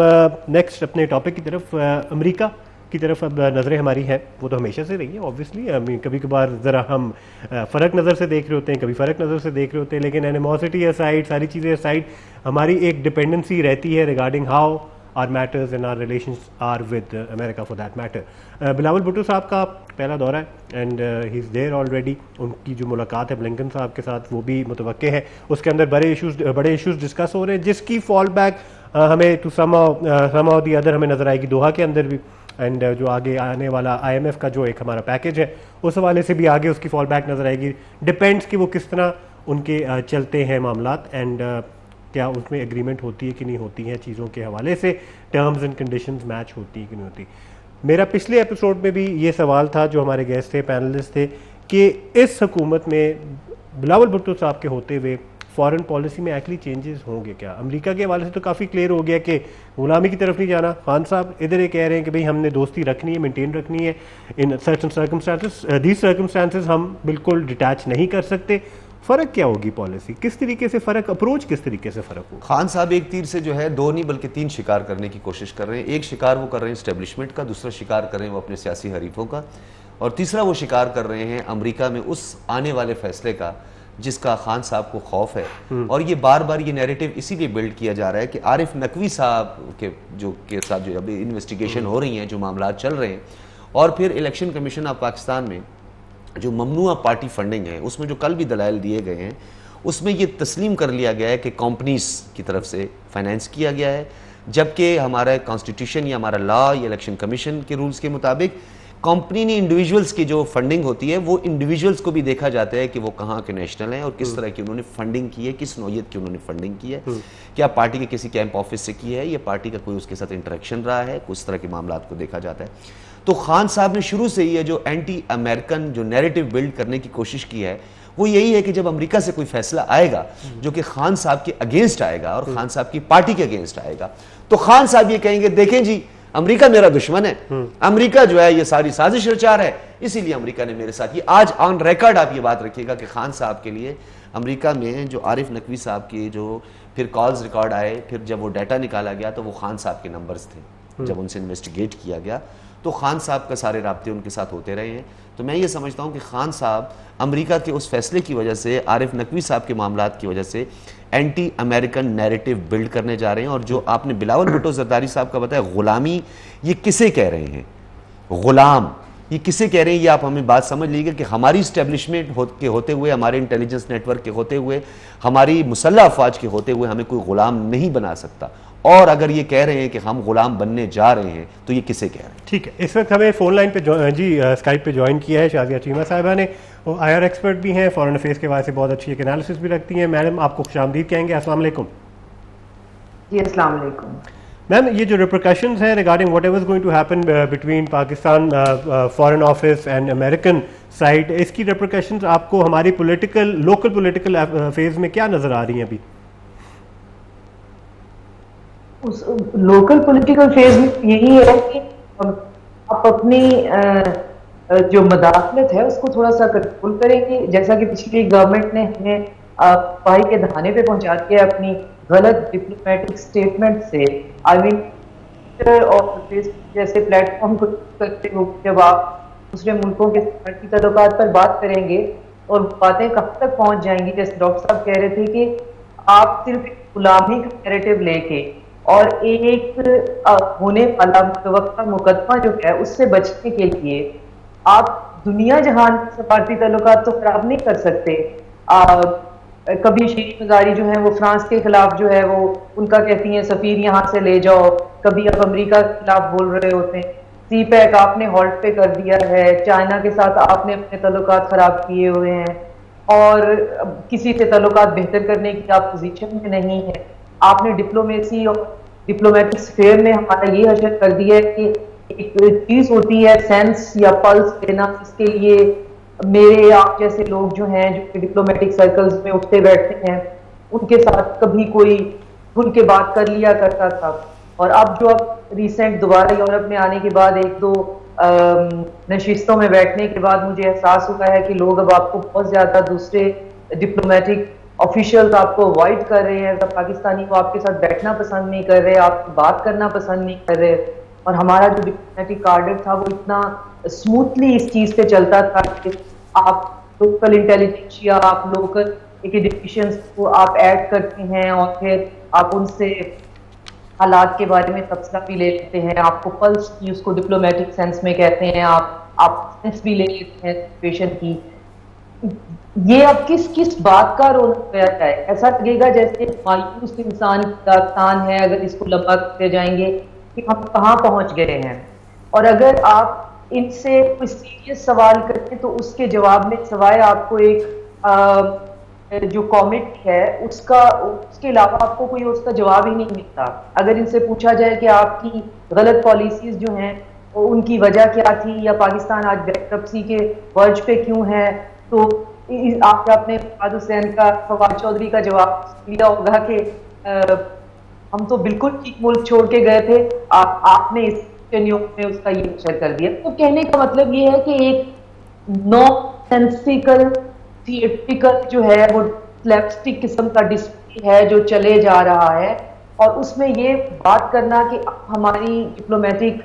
A: नेक्स्ट अपने टॉपिक की तरफ, अमेरिका की तरफ अब नज़रें हमारी हैं। वो तो हमेशा से रही है ऑब्वियसली, कभी कभार ज़रा हम फ़र्क नज़र से देख रहे होते हैं, कभी फ़र्क नज़र से देख रहे होते हैं, लेकिन एनिमोसिटी असाइड, सारी चीज़ें असाइड, हमारी एक डिपेंडेंसी रहती है regarding how our matters in our relations our with America for that matter. Bilawal Bhutto साहब का पहला दौरा है and he is there already. उनकी जो मुलाकात है ब्लिंकन साहब के साथ वो भी मुतवक्के है, उसके अंदर बड़े इशूज़ डिस्कस हो रहे हैं, जिसकी फॉल बैक हमें टू सम दी अदर हमें नज़र आएगी दोहा के अंदर भी। एंड जो आगे आने वाला IMF का जो एक हमारा पैकेज है, उस हवाले से भी आगे उसकी फॉल बैक नज़र आएगी। डिपेंड्स कि वो किस तरह उनके चलते हैं मामलात, एंड क्या उसमें एग्रीमेंट होती है कि नहीं होती है, चीज़ों के हवाले से टर्म्स एंड कंडीशंस मैच होती है कि नहीं होती। मेरा पिछले एपिसोड में भी ये सवाल था, जो हमारे गेस्ट थे, पैनलिस्ट थे, कि इस हुकूमत में बिलावल भुट्टो साहब के होते हुए फॉरेन पॉलिसी में एक्चुअली चेंजेस होंगे क्या। अमेरिका के हवाले से तो काफ़ी क्लियर हो गया कि गुलामी की तरफ नहीं जाना। खान साहब इधर ये कह रहे हैं कि भाई हमने दोस्ती रखनी है, मेंटेन रखनी है, in certain circumstances, these circumstances हम बिल्कुल डिटैच नहीं कर सकते। फ़र्क क्या होगी पॉलिसी, किस तरीके से फ़र्क, अप्रोच किस तरीके से फ़र्क होगा।
B: खान साहब एक तीर से जो है दो नहीं बल्कि तीन शिकार करने की कोशिश कर रहे हैं। एक शिकार वो कर रहे हैं इस्टेब्लिशमेंट का, दूसरा शिकार कर रहे हैं वो अपने सियासी हरीफों का, और तीसरा वो शिकार कर रहे हैं अमेरिका में उस आने वाले फैसले का जिसका खान साहब को खौफ है। और ये बार बार ये नैरेटिव इसीलिए बिल्ड किया जा रहा है कि आरिफ नकवी साहब के साथ जो अभी इन्वेस्टिगेशन हो रही हैं, जो मामला चल रहे हैं, और फिर इलेक्शन कमीशन ऑफ पाकिस्तान में जो ममनुआ पार्टी फंडिंग है, उसमें जो कल भी दलाइल दिए गए हैं, उसमें ये तस्लीम कर लिया गया है कि कंपनीज की तरफ से फाइनेंस किया गया है, जबकि हमारा कॉन्स्टिट्यूशन या हमारा लॉ या इलेक्शन कमीशन के रूल्स के मुताबिक कंपनी ने इंडिविजुअल्स की जो फंडिंग होती है, वो इंडिविजुअल्स को भी देखा जाता है कि वो कहाँ के नेशनल हैं और किस तरह की उन्होंने फंडिंग की है, किस नौयत की उन्होंने फंडिंग की है, क्या पार्टी के किसी कैंप ऑफिस से की है, या पार्टी का कोई उसके साथ इंटरेक्शन रहा है, उस तरह के मामला को देखा जाता है। तो खान साहब ने शुरू से ये जो एंटी अमेरिकन जो नैरेटिव बिल्ड करने की कोशिश की है, वो यही है कि जब अमेरिका से कोई फैसला आएगा जो कि खान साहब के अगेंस्ट आएगा और खान साहब की पार्टी के अगेंस्ट आएगा, तो खान साहब ये कहेंगे देखें जी अमेरिका मेरा दुश्मन है, अमेरिका जो है ये सारी साजिश रचा है, इसीलिए अमेरिका ने मेरे साथ ये। आज ऑन रिकॉर्ड आप ये बात रखिएगा कि खान साहब के लिए अमेरिका में जो आरिफ नकवी साहब के जो फिर कॉल्स रिकॉर्ड आए, फिर जब वो डाटा निकाला गया तो वो खान साहब के नंबर्स थे। जब उनसे इन्वेस्टिगेट किया गया तो खान साहब का सारे राब्ते उनके साथ होते रहे हैं। तो मैं ये समझता हूँ कि खान साहब अमेरिका के उस फैसले की वजह से, आरिफ नकवी साहब के मामलात की वजह से एंटी अमेरिकन नैरेटिव बिल्ड करने जा रहे हैं। और जो आपने बिलावल भुट्टो जरदारी साहब का बताया गुलामी, ये किसे कह रहे हैं, गुलाम ये किसे कह रहे हैं, ये आप हमें बात समझ लीजिए कि हमारी इस्टेब्लिशमेंट के होते हुए, हमारे इंटेलिजेंस नेटवर्क के होते हुए, हमारी मुसल्लह अफवाज के होते हुए हमें कोई गुलाम नहीं बना सकता। और अगर ये कह रहे हैं कि हम गुलाम बनने जा रहे हैं तो ये किसे कह रहे हैं। ठीक है,
A: इस वक्त हमें फोन लाइन पे स्काइप पे ज्वाइन किया है शाजिया चीमा साहिबा ने। वो IR एक्सपर्ट भी हैं, फॉरेन अफेयर्स के वास्ते बहुत अच्छी एक एनालिसिस भी रखती हैं। मैडम आपको खुशामदीद कहेंगे। अस्सलाम वालेकुम।
D: जी अस्सलाम वालेकुम।
A: मैम, ये जो रिप्रिकॉशंस हैं regarding whatever is going to happen between Pakistan foreign office and American side, इसकी रिप्रिकॉशंस आपको हमारी लोकल पोलिटिकल अफेयर्स में क्या नजर आ रही हैं अभी?
D: उस लोकल पॉलिटिकल फेज में यही है कि आप अपनी जो मदाखलत है उसको थोड़ा सा कंट्रोल करेंगे, जैसा कि पिछली गवर्नमेंट ने हमें पाई के दहाने पे पहुंचा दिया अपनी गलत डिप्लोमेटिक स्टेटमेंट से। आई मीन और जैसे प्लेटफॉर्म को करते हो, जब आप दूसरे मुल्कों के साथ की तल्लुकात पर बात करेंगे और बातें कहाँ तक पहुंच जाएंगी, जैसे डॉक्टर साहब कह रहे थे कि आप सिर्फ गुलामी का नैरेटिव लेके और एक होने वाला मुतवक्का मुकदमा जो है उससे बचने के लिए आप दुनिया जहान सफारती ताल्लुकात तो खराब नहीं कर सकते। कभी शीश मजारी जो है वो फ्रांस के खिलाफ जो है वो उनका कहती हैं सफीर यहाँ से ले जाओ, कभी आप अमेरिका के खिलाफ बोल रहे होते हैं, CPEC आपने हॉल्ट पे कर दिया है, चाइना के साथ आपने अपने ताल्लुकात खराब किए हुए हैं और किसी से ताल्लुकात बेहतर करने की आप पोजीशन में नहीं है। आपने डिप्लोमेसी और डिप्लोमेटिक स्फेयर में हमारा ये हशर कर दिया है कि एक चीज होती है सेंस या पल्स लेना, इसके लिए मेरे आप जैसे लोग जो हैं जो कि डिप्लोमेटिक सर्कल्स में उठते बैठते हैं, उनके साथ कभी कोई खुल के बात कर लिया करता था। और अब जो अब रिसेंट दोबारा यूरोप में आने के बाद एक दो नशिस्तों में बैठने के बाद मुझे एहसास हुआ है कि लोग अब आपको बहुत ज्यादा दूसरे डिप्लोमेटिक ऑफिशियल्स आपको अवॉइड कर रहे हैं, पाकिस्तानी को आपके साथ बैठना पसंद नहीं कर रहे, आपकी बात करना पसंद नहीं कर रहे। और हमारा जो डिप्लोमेटिक कार्डर था वो इतना स्मूथली इस चीज पे चलता था कि आप लोकल इंटेलिजेंस या आप लोकल एकेडमिशियंस को आप ऐड करते हैं और फिर आप उनसे हालात के बारे में तबसरा भी ले लेते हैं, आपको पल्स की उसको डिप्लोमेटिक सेंस में कहते हैं, आप सेंस भी ले लेते हैं सिचुएशन की। ये अब किस किस बात का रोल गया है? ऐसा लगेगा जैसे मायूस इंसान की दास्तान है अगर इसको लंबा करते जाएंगे कि हम कहाँ पहुंच गए हैं। और अगर आप इनसे कोई सीरियस सवाल करते तो उसके जवाब में सवाए आपको एक जो कमेंट है उसके अलावा आपको कोई उसका जवाब ही नहीं मिलता। अगर इनसे पूछा जाए कि आपकी गलत पॉलिसीज जो हैं उनकी वजह क्या थी या पाकिस्तान आज बैंकरप्सी के वर्ज पे क्यों है, तो आपने फवाद हुसैन का, फवाद चौधरी का जवाब दिया होगा कि हम तो बिल्कुल ठीक मुल्क छोड़ के गए थे, आपने इस टेन्योर में उसका ये शेयर कर दिया। तो कहने का मतलब ये है कि एक नॉनसेंसिकल थिएट्रिकल जो है वो स्लैपस्टिक किस्म का डिस्प्ले है जो चले जा रहा है। और उसमें ये बात करना कि हमारी डिप्लोमेटिक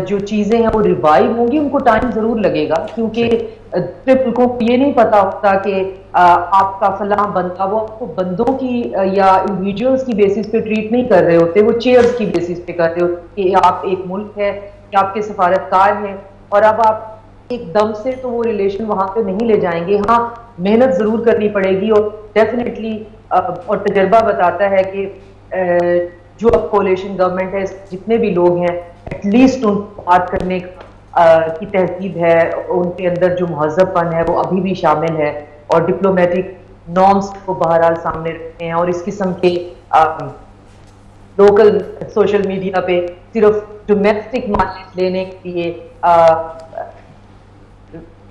D: जो चीजें हैं वो रिवाइव होंगी, उनको टाइम जरूर लगेगा, क्योंकि ट्रिपल को ये नहीं पता होता कि आपका फलां बंदा वो आपको बंदों की या इंडिविजुअल्स की बेसिस पे ट्रीट नहीं कर रहे होते, वो चेयर्स की बेसिस पे कर रहे होते कि आप एक मुल्क है कि आपके सफारतकार हैं और अब आप एकदम से तो वो रिलेशन वहां पे नहीं ले जाएंगे। हाँ, मेहनत जरूर करनी पड़ेगी और डेफिनेटली और तजर्बा बताता है कि जो अब कोalition गवर्नमेंट है, जितने भी लोग हैं एटलीस्ट उनको बात करने की तहजीब है, उनके अंदर जो महज़्ज़बपन है वो अभी भी शामिल है और डिप्लोमेटिक नॉर्म्स को बहरहाल सामने रखते हैं। और इस किस्म के लोकल सोशल मीडिया पे सिर्फ डोमेस्टिक माइलेज लेने के लिए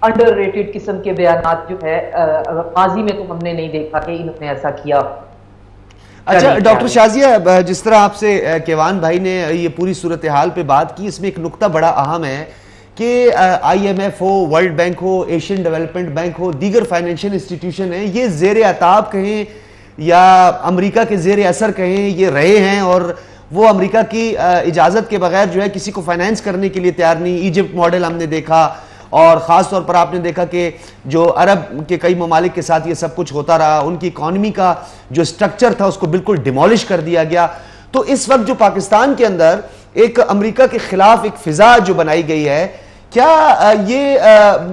D: अंडररेटेड किस्म के बयानात जो है माजी में तो हमने नहीं देखा कि इन्होंने ऐसा किया।
B: अच्छा डॉक्टर शाजिया, जिस तरह आपसे केवान भाई ने ये पूरी सूरत हाल पे बात की, इसमें एक नुक्ता बड़ा अहम है कि IMF हो, वर्ल्ड बैंक हो, एशियन डेवलपमेंट बैंक हो, दीगर फाइनेंशियल इंस्टीट्यूशन है, ये जेर अताब कहें या अमेरिका के जेर असर कहें, ये रहे हैं और वो अमेरिका की इजाज़त के बगैर जो है किसी को फाइनेंस करने के लिए तैयार नहीं। इजिप्ट मॉडल हमने देखा और ख़ास तौर पर आपने देखा कि जो अरब के कई ममालिक के साथ ये सब कुछ होता रहा, उनकी इकॉनमी का जो स्ट्रक्चर था उसको बिल्कुल डिमोलिश कर दिया गया। तो इस वक्त जो पाकिस्तान के अंदर एक अमेरिका के खिलाफ एक फिजा जो बनाई गई है, क्या ये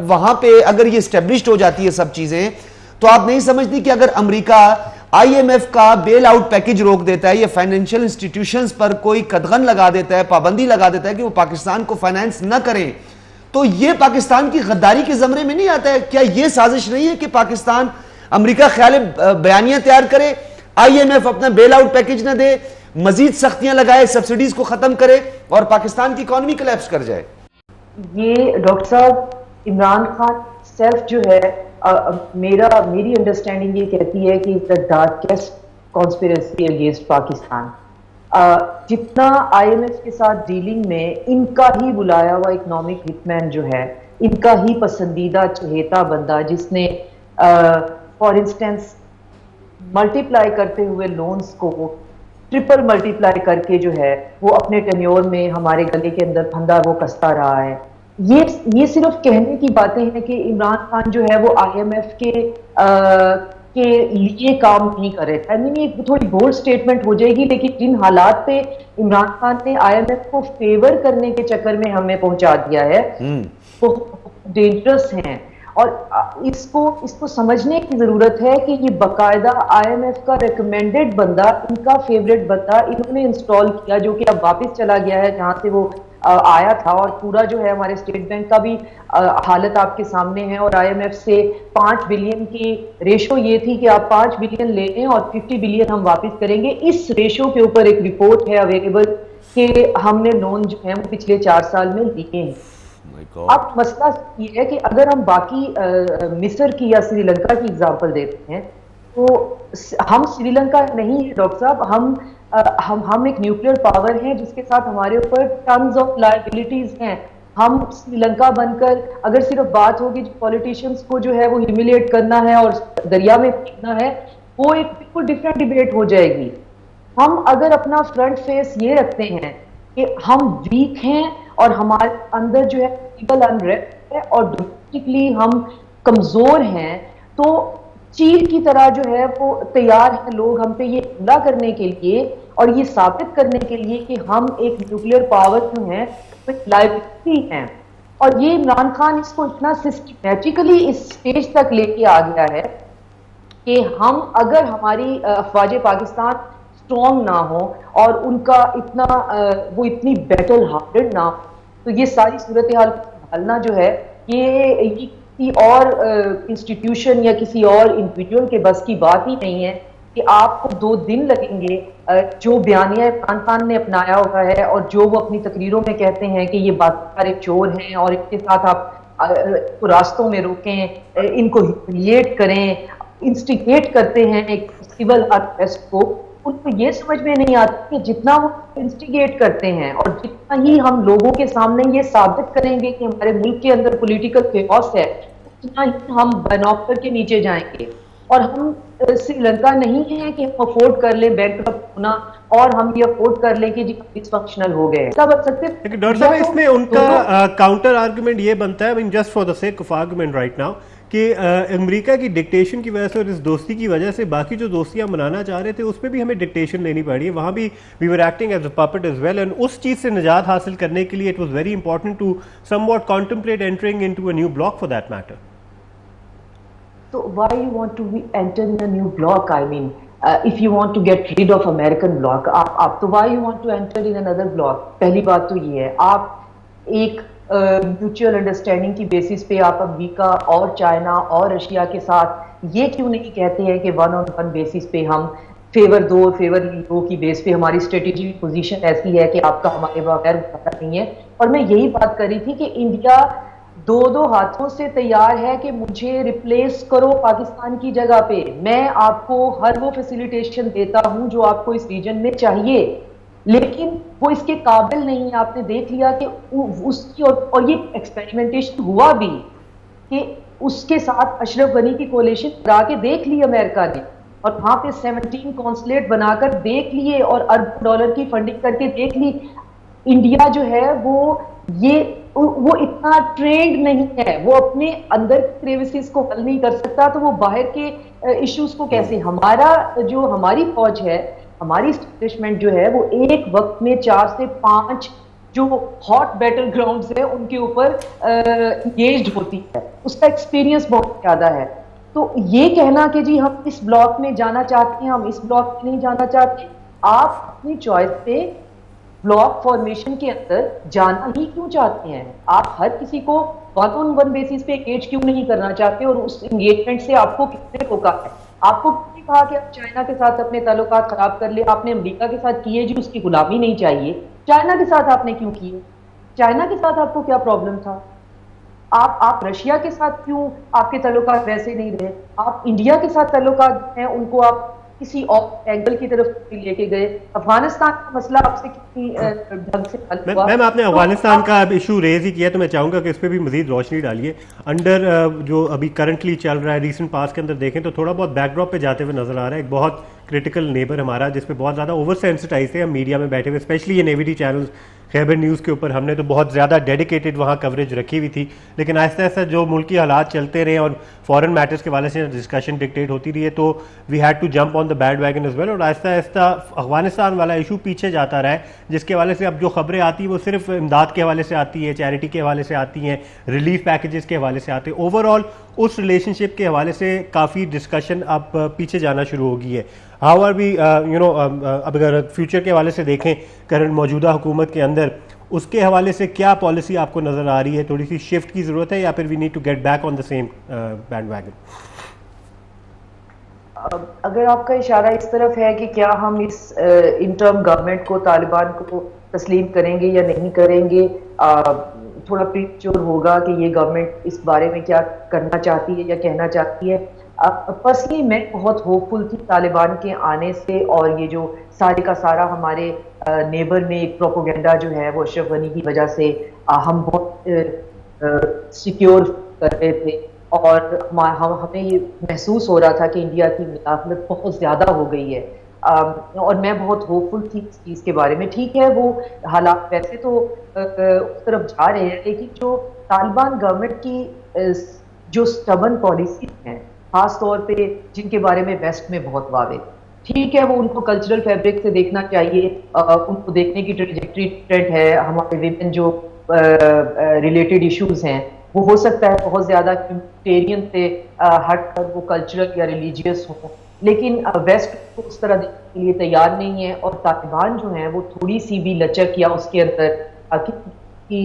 B: वहां पे अगर ये स्टेब्लिश्ड हो जाती है सब चीजें, तो आप नहीं समझती कि अगर अमेरिका IMF का बेल आउट पैकेज रोक देता है या फाइनेंशियल इंस्टीट्यूशंस पर कोई कदगन लगा देता है, पाबंदी लगा देता है कि वो पाकिस्तान को फाइनेंस न करें, तो ये पाकिस्तान की गद्दारी के जमरे में नहीं आता है? क्या ये साजिश नहीं है कि पाकिस्तान अमेरिका ख्याल बयानियां तैयार करे, IMF अपना बेल आउट पैकेज न दे, मजीद सख्तियां लगाए, सब्सिडीज को खत्म करे और पाकिस्तान की इकॉनमी कोलैप्स कर जाए?
D: ये डॉक्टर साहब, इमरान खान सेल्फ जो है मेरी अंडरस्टैंडिंग ये कहती है कि the darkest conspiracy against Pakistan. जितना IMF के साथ डीलिंग में इनका ही बुलाया हुआ इकोनॉमिक हिटमैन जो है, इनका ही पसंदीदा चहेता बंदा, जिसने फॉर इंस्टेंस मल्टीप्लाई करते हुए लोन्स को ट्रिपल मल्टीप्लाई करके जो है वो अपने टेन्योर में हमारे गले के अंदर फंदा वो कसता रहा है। ये सिर्फ कहने की बातें हैं कि इमरान खान जो है वो IMF के लिए काम नहीं कर रहे थे। आई मीन ये थोड़ी बोल्ड स्टेटमेंट हो जाएगी, लेकिन जिन हालात पे इमरान खान ने IMF को फेवर करने के चक्कर में हमें पहुंचा दिया है वो डेंजरस हैं। और इसको समझने की जरूरत है कि ये बाकायदा IMF का रिकमेंडेड बंदा, इनका फेवरेट बंदा इन्होंने इंस्टॉल किया, जो कि अब वापस चला गया है जहां से वो आया था। और पूरा जो है हमारे स्टेट बैंक का भी हालत आपके सामने है। और IMF से 5 बिलियन की रेशो ये थी कि आप 5 बिलियन ले लें और 50 बिलियन हम वापस करेंगे। इस रेशो के ऊपर एक रिपोर्ट है अवेलेबल कि हमने लोन जो है वो पिछले 4 साल में लिए हैं। अब मसला ये है कि अगर हम बाकी मिस्र की या श्रीलंका की एग्जांपल देते हैं तो हम श्रीलंका नहीं है डॉक्टर साहब, हम एक न्यूक्लियर पावर हैं जिसके साथ हमारे ऊपर टन्स ऑफ लायबिलिटीज हैं। हम श्रीलंका बनकर अगर सिर्फ बात होगी पॉलिटिशियंस को जो है वो ह्यूमिलिएट करना है और दरिया में फेंकना है, वो एक बिल्कुल डिफरेंट डिबेट हो जाएगी। हम अगर अपना फ्रंट फेस ये रखते हैं कि हम वीक हैं और हमारे अंदर जो है सिविल अनरेस्ट है और डोमेस्टिकली हम कमजोर हैं, तो चील की तरह जो है वो तैयार है लोग हम पे ये हमला करने के लिए और ये साबित करने के लिए कि हम एक न्यूक्लियर पावर जो है लायबिलिटी हैं। और ये इमरान खान इसको इतना सिस्टमैटिकली इस स्टेज तक लेके आ गया है कि हम अगर हमारी अफवाज पाकिस्तान स्ट्रॉन्ग ना हो और उनका इतना वो इतनी बैटल हार्डेड ना हो, तो ये सारी सूरत हाल संभालना जो है ये किसी और इंस्टीट्यूशन या किसी और इंडिविजुअल के बस की बात ही नहीं है कि आपको 2 दिन लगेंगे। जो बयानिया इमरान खान ने अपनाया हुआ है और जो वो अपनी तकरीरों में कहते हैं कि ये बात चोर हैं और इनके साथ आप रास्तों में रोकें, इनको ह्यूमिलिएट करें, इंस्टिगेट करते हैं एक सिविल अनरेस्ट को, उनको ये समझ में नहीं आता कि जितना वो इंस्टिगेट करते हैं और जितना ही हम लोगों के सामने ये साबित करेंगे कि हमारे मुल्क के अंदर पॉलिटिकल केओस है, उतना ही हम बाइनॉक्यूलर के नीचे जाएंगे। और हम श्रीलंका नहीं है कि हम अफोर्ड कर लें बैंकरप्ट होना और हम ये अफोर्ड कर लें कि जी डिसफंक्शनल हो गए। तब सकते
A: डॉक्टर साहब इसमें उनका काउंटर आर्गुमेंट ये बनता है, I mean just for the sake of argument right now, कि अमेरिका की डिक्टेशन की वजह से और इस दोस्ती की वजह से बाकी जो दोस्तियां मनाना चाह रहे थे उसमें भी हमें डिक्टेशन लेनी पड़ी, वहां भी we were acting as a puppet as well, and उस चीज से निजात हासिल करने के लिए it was very important to somewhat contemplate entering into a new block for that matter.
D: So why you want to enter in a new block? I mean, if you want to get rid of American block, आप तो why you want to enter in another block? पहली बात तो ये है, आप एक mutual understanding की बेसिस पे आप अमेरिका और चाइना और रशिया के साथ ये क्यों नहीं कहते हैं कि 1-on-1 बेसिस पे हम फेवर दो और फेवर दो की बेस पे हमारी स्ट्रेटेजिक पोजीशन ऐसी है कि आपका हमारे बगैर गुजारा नहीं है। और मैं यही बात कर रही थी कि इंडिया 2-2 हाथों से तैयार है कि मुझे रिप्लेस करो पाकिस्तान की जगह पे, मैं आपको हर वो फैसिलिटेशन देता हूं जो आपको इस रीजन में चाहिए, लेकिन वो इसके काबिल नहीं है। आपने देख लिया कि उसकी और ये एक्सपेरिमेंटेशन हुआ भी कि उसके साथ अशरफ गनी की कोalition करा के देख ली अमेरिका ने और वहां पे 17 कॉन्सुलेट बनाकर देख लिए और अरब डॉलर की फंडिंग करके देख ली। इंडिया जो है वो इतना ट्रेंड नहीं है, वो अपने अंदर क्रेविसेस को हल नहीं कर सकता, तो वो बाहर के इश्यूज को कैसे। हमारी फौज है, हमारी एस्टेब्लिशमेंट जो है वो एक वक्त में 4 से 5 जो हॉट बैटल ग्राउंड्स है उनके ऊपर एंगेज्ड होती है, उसका एक्सपीरियंस बहुत ज्यादा है। तो ये कहना कि जी हम इस ब्लॉक में जाना चाहते हैं, हम इस ब्लॉक में नहीं जाना चाहते, आप अपनी चॉइस पे ब्लॉक फॉर्मेशन के अंदर जाना ही क्यों चाहते हैं? आप हर किसी को 1-on-1 बेसिस पे एंगेज क्यों नहीं करना चाहते? और उस एंगेजमेंट से आपको किसने रोका है? आपको किसने कहा कि आप चाइना के साथ अपने ताल्लुकात खराब कर ले? आपने अमेरिका के साथ किए जी, उसकी गुलामी नहीं चाहिए। चाइना के साथ आपने क्यों किए? चाइना के साथ आपको क्या प्रॉब्लम था? आप रशिया के साथ क्यों आपके ताल्लुकात वैसे नहीं रहे? आप इंडिया के साथ ताल्लुकात हैं उनको आप किसी और एंगल की तरफ लेके गए। अफगानिस्तान का मसला आपसे कितनी ढंग से हल हुआ?
A: मैम आपने अफगानिस्तान का अब इशू रेज ही किया तो मैं चाहूंगा कि इस पर भी मजीद रोशनी डालिए। अंडर जो अभी करंटली चल रहा है, रिसेंट पास के अंदर देखें तो थोड़ा बहुत बैकड्रॉप पे जाते हुए नजर आ रहा है एक बहुत क्रिटिकल नेबर हमारा, जिसपे बहुत ज़्यादा ओवर सेंसिटाइज थे हम मीडिया में बैठे हुए, स्पेशली ये नेविटी चैनल्स खैबर न्यूज़ के ऊपर हमने तो बहुत ज़्यादा डेडिकेटेड वहाँ कवरेज रखी हुई थी। लेकिन आहिस्ता आहिस्ता जो मुल्की हालात चलते रहे और फॉरेन मैटर्स के वाले से डिस्कशन डिक्टेट होती रही है, तो we had to jump on the bandwagon as well, और आहिस्ता आहिस्ता अफगानिस्तान वाला इशू पीछे जाता रहा है, जिसके हवाले से अब जो खबरें आती हैं वो सिर्फ इमदाद के हवाले से आती है, चैरिटी के हवाले से आती हैं, रिलीफ पैकेजेस के हवाले से आते हैं। ओवरऑल उस रिलेशनशिप के हवाले से काफ़ी डिस्कशन अब पीछे जाना शुरू हो गई है। हाउ आर वी अब अगर फ्यूचर के हवाले से देखें करंट मौजूदा हुकूमत के अंदर, उसके हवाले से क्या पॉलिसी आपको नज़र आ रही है? थोड़ी सी शिफ्ट की ज़रूरत है या फिर we need to get back on the same bandwagon?
D: अगर आपका इशारा इस तरफ है कि क्या हम इस इंटर्म गवर्नमेंट को, तालिबान को तस्लीम करेंगे या नहीं करेंगे, थोड़ा प्रीमेच्योर होगा कि ये गवर्नमेंट इस बारे में क्या करना चाहती है या कहना चाहती है। पर्सनली मैं बहुत होपफुल थी तालिबान के आने से, और ये जो सारे का सारा हमारे नेबर में एक प्रोपोगेंडा जो है वो अशरफ गनी की वजह से हम बहुत सिक्योर कर रहे थे, और हमें ये महसूस हो रहा था कि इंडिया की मुदाखलत बहुत ज़्यादा हो गई है। और मैं बहुत होपफुल थी इस चीज़ के बारे में। ठीक है, वो हालात वैसे तो उस तरफ जा रहे हैं, लेकिन जो तालिबान गवर्नमेंट की जो स्टबन पॉलिसी हैं, खास तौर पे जिनके बारे में वेस्ट में बहुत वादे, ठीक है, वो उनको कल्चरल फैब्रिक से देखना चाहिए, उनको देखने की ट्रेजेक्टरी डिफरेंट है। हमारे विमेन जो रिलेटेड इश्यूज हैं, वो हो सकता है बहुत ज़्यादा ह्यूमैनिटेरियन से हट कर वो कल्चरल या रिलीजियस हो, लेकिन वेस्ट को उस तरह देखने के लिए तैयार नहीं है। और तालिबान जो है वो थोड़ी सी भी लचक या उसके अंदर की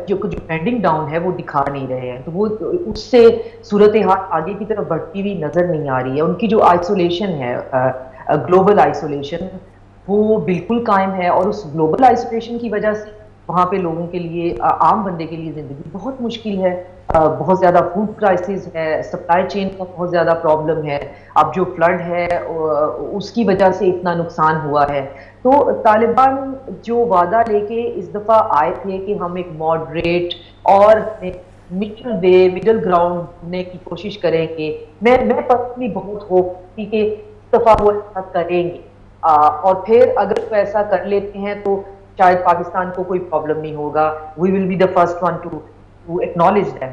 D: जो बेंडिंग डाउन है वो दिखा नहीं रहे हैं, तो वो उससे सूरत हाल आगे की तरफ बढ़ती हुई नजर नहीं आ रही है। उनकी जो आइसोलेशन है, ग्लोबल आइसोलेशन, वो बिल्कुल कायम है, और उस ग्लोबल आइसोलेशन की वजह से वहाँ पे लोगों के लिए, आम बंदे के लिए ज़िंदगी बहुत मुश्किल है। बहुत ज़्यादा फूड क्राइसिस है, सप्लाई चेन का बहुत ज़्यादा प्रॉब्लम है। अब जो फ्लड है उसकी वजह से इतना नुकसान हुआ है। तो तालिबान जो वादा लेके इस दफ़ा आए थे कि हम एक मॉडरेट और मिडल ग्राउंड ढूंढने की कोशिश करेंगे, मैं पर्सनली बहुत होप थी कि इस दफ़ा वो ऐसा करेंगे, और फिर अगर वो ऐसा कर लेते हैं तो शायद पाकिस्तान को कोई प्रॉब्लम नहीं होगा। We will be the first one to acknowledge them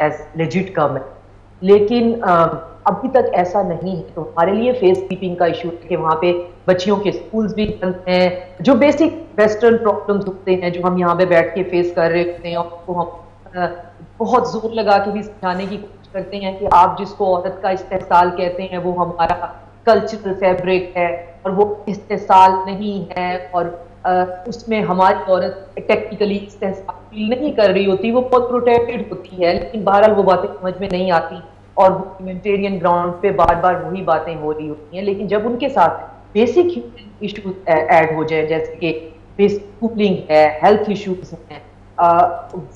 D: as legit government. लेकिन अभी तक ऐसा नहीं है, तो हमारे लिए फेस कीपिंग का इशू है कि वहाँ पे बच्चियों के स्कूल्स भी बंद हैं, जो बेसिक वेस्टर्न प्रॉब्लम्स होते हैं जो हम यहाँ पे बैठ के फेस कर रहे होते हैं, और उसको हम बहुत जोर लगा के भी समझाने की कोशिश करते हैं कि आप जिसको औरत का इस्तेहसाल कहते हैं वो हमारा कल्चरल फैब्रिक है, और वो इस्तेहसाल नहीं है, और उसमें हमारी औरत टेक्निकली इस्तेहसाल फील नहीं कर रही होती, वो बहुत प्रोटेक्टेड होती है, लेकिन बहरहाल वो बातें समझ में नहीं आती, और ह्यूमैनिटेरियन ग्राउंड पे बार बार वही बातें हो रही होती हैं। लेकिन जब उनके साथ बेसिक ह्यूमन इश्यूज ऐड हो जाए, जैसे कि बेसिक कूलिंग है, हेल्थ इश्यूज हैं,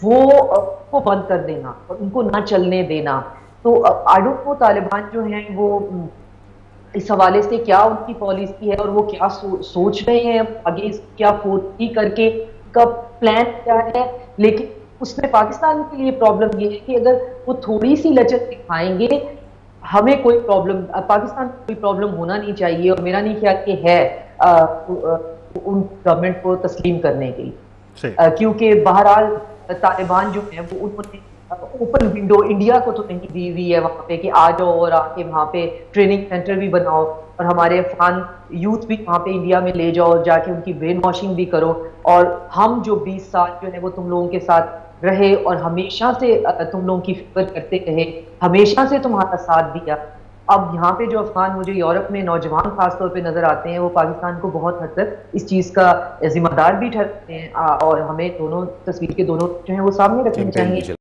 D: वो बंद कर देना और उनको ना चलने देना। तो आई डोंट नो तालिबान जो हैं वो इस हवाले से क्या उनकी पॉलिसी है, और वो क्या सोच रहे हैं आगे, क्या फोर्टी करके का प्लान क्या है। लेकिन उसमें पाकिस्तान के लिए प्रॉब्लम ये है कि अगर वो थोड़ी सी लचक दिखाएंगे, हमें कोई प्रॉब्लम, पाकिस्तान को कोई प्रॉब्लम होना नहीं चाहिए, और मेरा नहीं ख्याल कि है उन गवर्नमेंट को तस्लीम करने के लिए, क्योंकि बहरहाल तालिबान जो है वो उन्होंने ओपन विंडो इंडिया को तो नहीं दी हुई है वहाँ पे कि आ जाओ और आके वहाँ पे ट्रेनिंग सेंटर भी बनाओ, और हमारे अफगान यूथ भी वहाँ पे इंडिया में ले जाओ, जाके उनकी ब्रेन वॉशिंग भी करो, और हम जो 20 साल जो है वो तुम लोगों के साथ रहे और हमेशा से तुम लोगों की फिक्र करते रहे, हमेशा से तुम्हारा साथ दिया। अब यहाँ पे जो अफगान मुझे यूरोप में नौजवान खासतौर पे नजर आते हैं, वो पाकिस्तान को बहुत हद तक इस चीज़ का जिम्मेदार भी ठहरते हैं, और हमें दोनों तस्वीर के दोनों जो है वो सामने रखने चाहिए।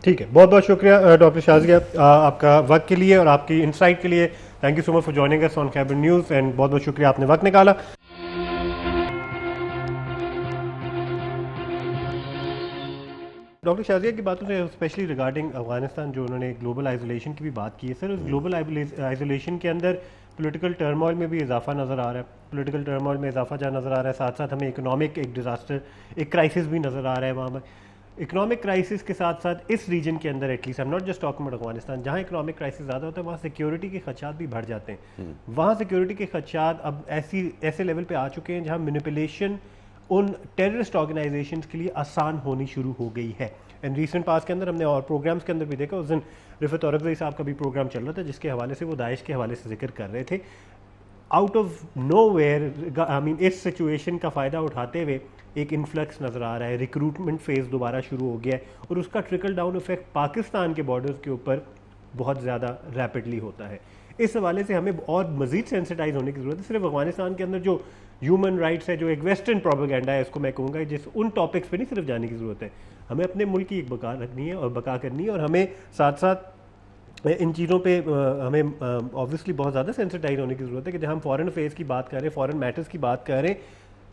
A: ठीक है, बहुत बहुत शुक्रिया डॉक्टर शाज़िया आपका वक्त के लिए और आपकी इंसाइट के लिए। Thank you so much for joining us on cabinet news, and बहुत बहुत शुक्रिया आपने वक्त निकाला। डॉक्टर शाज़िया की बातों से स्पेशली रिगार्डिंग अफगानिस्तान, जो उन्होंने ग्लोबल आइसोलेशन की भी बात की है, सर उस ग्लोबल आइसोलेशन के अंदर पॉलिटिकल टर्मोइल में भी इजाफा नज़र आ रहा है, पॉलिटिकल टर्मोइल में इजाफा जहाँ नज़र आ रहा है, साथ साथ हमें इकोनॉमिक एक डिज़ास्टर, एक क्राइसिस भी नज़र आ रहा है वहाँ पर। इकोनॉमिक क्राइसिस के साथ साथ इस रीजन के अंदर at least, I am not just talking about Afghanistan, जहाँ इकोनॉमिक क्राइसिस ज़्यादा होता है वहाँ सिक्योरिटी के खदशात भी बढ़ जाते हैं। वहाँ सिक्योरिटी के खदशात अब ऐसे लेवल पे आ चुके हैं जहाँ मैनिपुलेशन उन टेररिस्ट ऑर्गेनाइजेशंस के लिए आसान होनी शुरू हो गई है। एंड रिसेंट पास के अंदर हमने और प्रोग्राम्स के अंदर भी देखा, उस दिन रिफत औरकज़ई साहब का भी प्रोग्राम चल रहा था जिसके हवाले से वो दाइश के हवाले से जिक्र कर रहे थे। Out of nowhere, I mean इस सिचुएशन का फ़ायदा उठाते हुए एक इन्फ्लक्स नज़र आ रहा है, रिक्रूटमेंट फेज़ दोबारा शुरू हो गया है और उसका ट्रिकल डाउन इफेक्ट पाकिस्तान के बॉर्डर्स के ऊपर बहुत ज़्यादा रैपिडली होता है। इस हवाले से हमें और मज़ीद सेंसिटाइज होने की ज़रूरत है। सिर्फ अफगानिस्तान के अंदर जो ह्यूमन राइट्स है, जो एक वेस्टर्न प्रोपेगेंडा है, इसको मैं कहूँगा जिस उन टॉपिक्स पे नहीं सिर्फ जाने की ज़रूरत है, हमें अपने मुल्क की एक बका रखनी है और बका करनी है, और हमें साथ साथ इन चीज़ों पे हमें ऑब्वियसली बहुत ज़्यादा सेंसिटाइज होने की ज़रूरत है कि जब हम फॉरेन अफेयर्स की बात करें, फॉरेन मैटर्स की बात करें,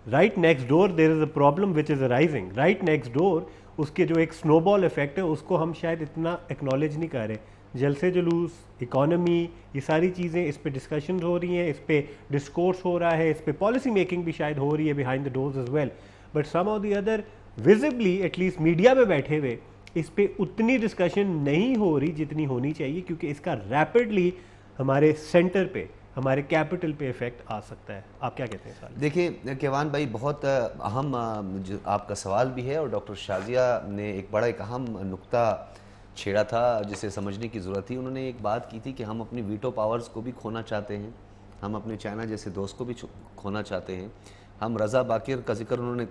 A: right next door there is a problem which is arising. Right next door उसके जो एक स्नोबॉल इफेक्ट है उसको हम शायद इतना एक्नॉलेज नहीं कर रहे। जलसे जुलूस, इकॉनमी, ये सारी चीज़ें, इस पे डिस्कशन हो रही हैं, इस पे डिस्कोर्स हो रहा है, इस पे पॉलिसी मेकिंग भी शायद हो रही है behind the doors as well, but some of the other visibly at least media में बैठे हुए इस पे उतनी डिस्कशन नहीं हो रही जितनी होनी चाहिए, क्योंकि इसका रैपिडली हमारे सेंटर पे, हमारे कैपिटल पे इफेक्ट आ सकता है। आप क्या कहते हैं साल?
B: देखिए केवान भाई, बहुत अहम जो आपका सवाल भी है और डॉक्टर शाजिया ने एक अहम नुक्ता छेड़ा था जिसे समझने की ज़रूरत थी। उन्होंने एक बात की थी कि हम अपनी वीटो पावर्स को भी खोना चाहते हैं, हम अपने चाइना जैसे दोस्त को भी खोना चाहते हैं। हम रज़ा बाकिर का जिक्र उन्होंने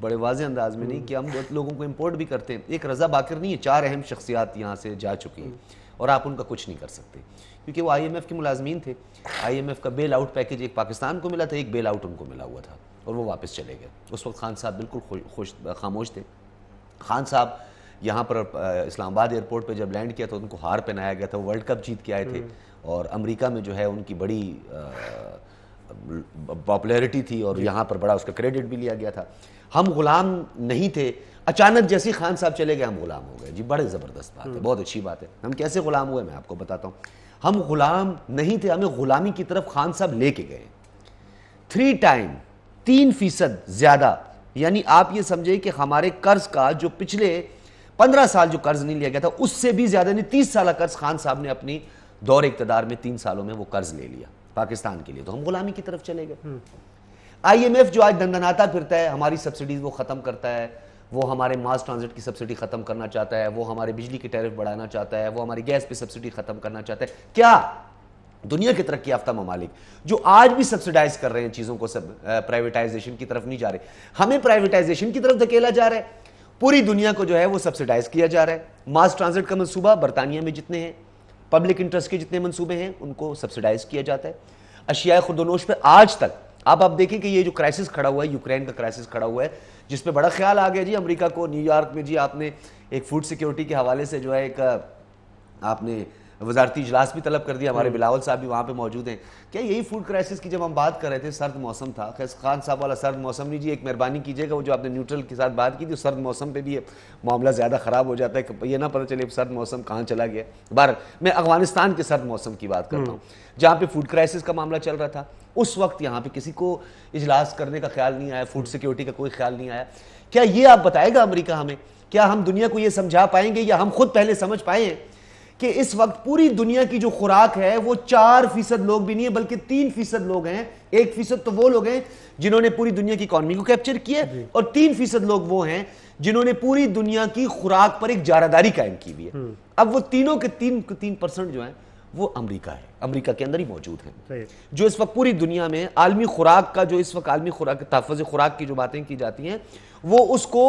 B: बड़े वाज़े अंदाज में नहीं कि हम लोगों को इम्पोर्ट भी करते हैं। एक रज़ा बाकिर नहीं है, 4 अहम शख्सियात यहाँ से जा चुकी हैं और आप उनका कुछ नहीं कर सकते, क्योंकि वो IMF के मुलाजमीन थे। IMF का बेल आउट पैकेज एक पाकिस्तान को मिला था, एक बेल आउट उनको मिला हुआ था और वो वापस चले गए। उस वक्त खान साहब बिल्कुल खामोश थे। खान साहब यहाँ पर इस्लामाबाद एयरपोर्ट पे जब लैंड किया तो उनको हार पहनाया गया था, वो वर्ल्ड कप जीत के आए थे और अमेरिका में जो है उनकी बड़ी पॉपुलैरिटी थी और यहाँ पर बड़ा उसका क्रेडिट भी लिया गया था। हम गुलाम नहीं थे, अचानक जैसे खान साहब चले गए हम गुलाम हो गए। जी बड़े ज़बरदस्त बात है, बहुत अच्छी बात है। हम कैसे गुलाम हुए मैं आपको बताता हूँ। हम गुलाम नहीं थे, हमें गुलामी की तरफ खान साहब लेके गए 3 टाइम 3% ज़्यादा। यानी आप ये समझे कि हमारे कर्ज का जो पिछले 15 साल जो कर्ज नहीं लिया गया था उससे भी ज्यादा, नहीं 30 साल कर्ज खान साहब ने अपनी दौर इक़्तिदार में 3 सालों में वो कर्ज ले लिया पाकिस्तान के लिए, तो हम गुलामी की तरफ चले गए। IMF जो आज दंदनाता फिरता है, हमारी सब्सिडीज वो खत्म करता है, वो हमारे मास ट्रांजिट की सब्सिडी खत्म करना चाहता है, वो हमारे बिजली की टैरिफ बढ़ाना चाहता है, वो हमारी गैस पे सब्सिडी खत्म करना चाहता है। क्या दुनिया के तरक्की याफ्ता ममालिक जो आज भी सब्सिडाइज कर रहे हैं चीजों को, सब प्राइवेटाइजेशन की तरफ नहीं जा रहे, हमें प्राइवेटाइजेशन की तरफ धकेला जा रहा है। पूरी दुनिया को जो है वो सब्सिडाइज किया जा रहा है। मास ट्रांजिट का मंसूबा बरतानिया में जितने हैं, पब्लिक इंटरेस्ट के जितने मंसूबे हैं उनको सब्सिडाइज किया जाता है। अशियाए खुर्दोनोश पे आज तक आप देखें कि ये जो क्राइसिस खड़ा हुआ है, यूक्रेन का क्राइसिस खड़ा हुआ है, जिस पे बड़ा ख्याल आ गया जी अमेरिका को। न्यूयॉर्क में जी आपने एक फूड सिक्योरिटी के हवाले से जो है एक आपने वजारती इजलास भी तलब कर दिया, हमारे बिलावल साहब भी वहाँ पे मौजूद हैं। क्या यही फूड क्राइसिस की जब हम बात कर रहे थे, सर्द मौसम था, खैर खान साहब वाला सर्द मौसम नहीं जी, एक मेहरबानी कीजिएगा वो जो आपने न्यूट्रल के साथ बात की थी, सर्द मौसम पे भी ये मामला ज़्यादा ख़राब हो जाता है कि ये ना पता चले सर्द मौसम कहाँ चला गया। बार मैं अफगानिस्तान के सर्द मौसम की बात करता हूँ जहाँ पे फूड क्राइसिस का मामला चल रहा था। उस वक्त यहाँ पे किसी को इजलास करने का ख्याल नहीं आया, फूड सिक्योरिटी का कोई ख्याल नहीं आया। क्या ये आप बताएगा अमेरिका हमें, क्या हम दुनिया को ये समझा पाएंगे या हम खुद पहले समझ पाए कि इस वक्त पूरी दुनिया की जो खुराक है वो 4% लोग भी नहीं है बल्कि 3% लोग हैं। 1% तो वो लोग हैं जिन्होंने पूरी दुनिया की इकॉनमी को कैप्चर किया और 3% लोग वो हैं जिन्होंने पूरी दुनिया की खुराक पर एक जारादारी कायम की हुई है। अब वो तीनों के 3% जो है वो अमेरिका है, अमेरिका के अंदर ही मौजूद है, जो इस वक्त पूरी दुनिया में आलमी खुराक का, जो इस वक्त आलमी खुराक तहफ़्फ़ुज़ खुराक की जो बातें की जाती हैं वो उसको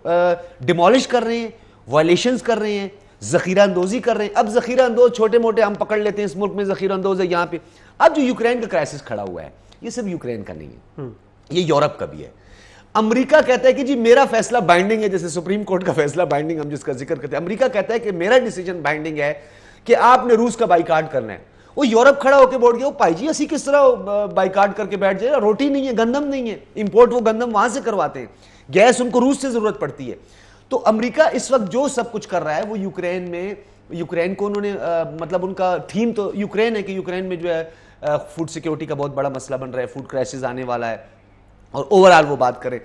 B: डिमोलिश कर रहे हैं, वायलेशंस कर रहे हैं, ज़ख़ीरा अंदोज़ी कर रहे हैं। अब ज़ख़ीरा अंदोज़ छोटे मोटे हम पकड़ लेते हैं, इस मुल्क में ज़ख़ीरा अंदोज़ है यहाँ पे। अब जो यूक्रेन का क्राइसिस खड़ा हुआ है ये सिर्फ यूक्रेन का नहीं है, ये यूरोप का भी है। अमेरिका कहता है कि जी मेरा फैसला बाइंडिंग है, जैसे सुप्रीम कोर्ट का फैसला बाइंडिंग हम जिसका जिक्र करते हैं। अमेरिका कहता है कि मेरा डिसीजन बाइंडिंग है कि आपने रूस का बाइकाट करना है। वो यूरोप खड़ा होकर बोल गया, वो भाई जी असी किस तरह बाइकाट करके बैठ जाए, रोटी नहीं है, गंदम नहीं है, इंपोर्ट वो गंदम वहां से करवाते हैं, गैस उनको रूस से जरूरत पड़ती है। तो अमेरिका इस वक्त जो सब कुछ कर रहा है वो यूक्रेन में, यूक्रेन को उन्होंने मतलब उनका थीम तो यूक्रेन है कि यूक्रेन में जो है फूड सिक्योरिटी का बहुत बड़ा मसला बन रहा है, फूड क्राइसिस आने वाला है और ओवरऑल वो बात करें।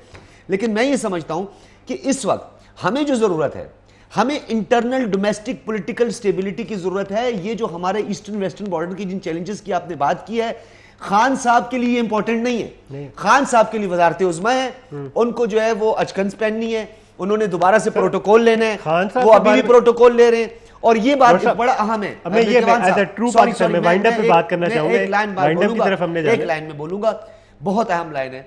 B: लेकिन मैं ये समझता हूं कि इस वक्त हमें जो जरूरत है, हमें इंटरनल डोमेस्टिक पॉलिटिकल स्टेबिलिटी की जरूरत है। ये जो हमारे ईस्टर्न वेस्टर्न बॉर्डर की जिन चैलेंजेस की आपने बात की है, खान साहब के लिए इंपॉर्टेंट नहीं है। खान साहब के लिए वजारत उज़्मा है, उनको जो है वो अचकंस पहननी है, उन्होंने दोबारा से प्रोटोकॉल लेना है, वो अभी भी प्रोटोकॉल ले रहे हैं और ये बात बड़ा अहम है।
A: मैं ये एज अ ट्रू पाकिस्तान में वाइंड अप पे बात करना चाहूंगा,
B: एक लाइन में बोलूंगा, बहुत अहम लाइन है।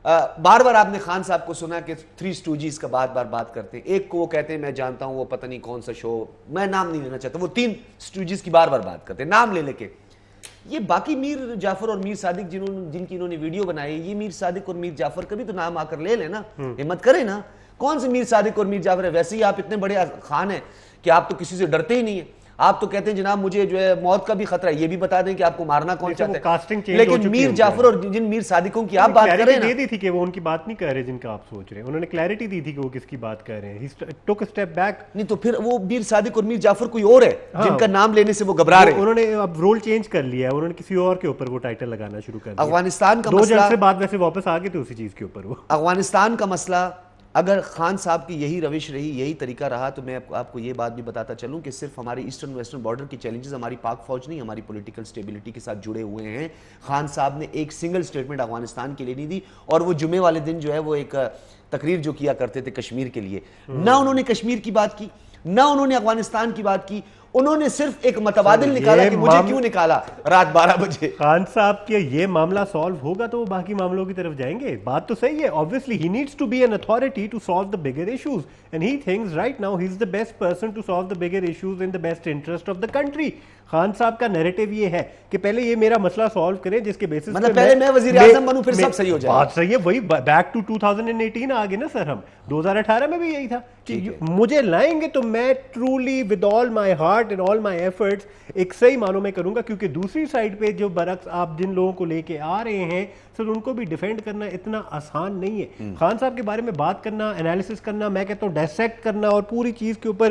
B: बार बार आपने खान साहब को सुना कि थ्री स्टूजीज का बार बार बात करते हैं। एक को वो कहते हैं मैं जानता हूं, वो पता नहीं कौन सा शो, मैं नाम नहीं लेना चाहता, वो तीन स्टूजीज की बार बार बात करते हैं नाम ले लेके। ये बाकी मीर जाफर और मीर सादिक जिनकी इन्होंने वीडियो बनाई, ये मीर सादिक और मीर जाफर का भी तो नाम आकर ले लेना, हिम्मत करे ना। कौन से मीर सादिक और मीर जाफर है? वैसे ही आप इतने बड़े खान हैं कि आप तो किसी से डरते ही नहीं है। आप तो कहते हैं जनाब मुझे जो है मौत का भी खतरा है, ये भी बता दें कि आपको मारना कौन चाहता है। लेकिन मीर जाफर और जिन मीर सादिकों की आप बात कर रहे हैं ना,
A: दे दी थी कि वो उनकी बात नहीं कर रहे जिनका आप सोच रहे हैं। उन्होंने क्लैरिटी दी थी कि वो किसकी बात कर रहे हैं। He took a step back।
B: नहीं तो फिर वो मीर सादिक और मीर जाफर कोई और है जिनका नाम लेने से वो घबरा रहे हैं।
A: उन्होंने अब रोल चेंज कर लिया है, उन्होंने किसी और के ऊपर वो टाइटल लगाना शुरू कर दिया।
B: अफगानिस्तान का
A: 2
B: मसला,
A: जल्द से बाद वैसे वापस आ गए थे उसी चीज के ऊपर। वो
B: अफगानिस्तान का मसला अगर खान साहब की यही रविश रही, यही तरीका रहा, तो मैं आपको ये बात भी बताता चलूं कि सिर्फ हमारी ईस्टर्न वेस्टर्न बॉर्डर की चैलेंजेस हमारी पाक फौज नहीं, हमारी पॉलिटिकल स्टेबिलिटी के साथ जुड़े हुए हैं। खान साहब ने एक सिंगल स्टेटमेंट अफगानिस्तान के लिए नहीं दी, और वो जुमे वाले दिन जो है वो एक तकरीर जो किया करते थे कश्मीर के लिए, ना उन्होंने कश्मीर की बात की, ना उन्होंने अफगानिस्तान की बात की। उन्होंने सिर्फ एक मतबादिल निकाला कि मुझे क्यों निकाला रात 12 बजे।
A: खान साहब के ये मामला सॉल्व होगा तो वो बाकी मामलों की तरफ जाएंगे। बात तो सही है, obviously he needs to be an authority to solve the bigger issues, and he thinks right now he is the best person to solve the bigger issues in the best interest of the country. Khan साहब का narrative ये है कि पहले ये मेरा मसला solve करें, जिसके बेसिस
B: मतलब पहले मैं वजीर आजम बनूं फिर सब सही हो जाए।
A: बात सही है, वही बैक टू 2018 आ गए ना सर। हम 2018 में भी यही था कि मुझे लाएंगे तो मैं truly with all my heart and all my efforts एक सही मानों में करूंगा, क्योंकि दूसरी साइड पे जो बरक्स आप जिन लोगों को लेके आ रहे हैं सर, उनको भी डिफेंड करना इतना आसान नहीं है। खान साहब के बारे में बात करना, एनालिसिस करना, मैं कहता हूं डायसेक्ट करना और पूरी चीज के ऊपर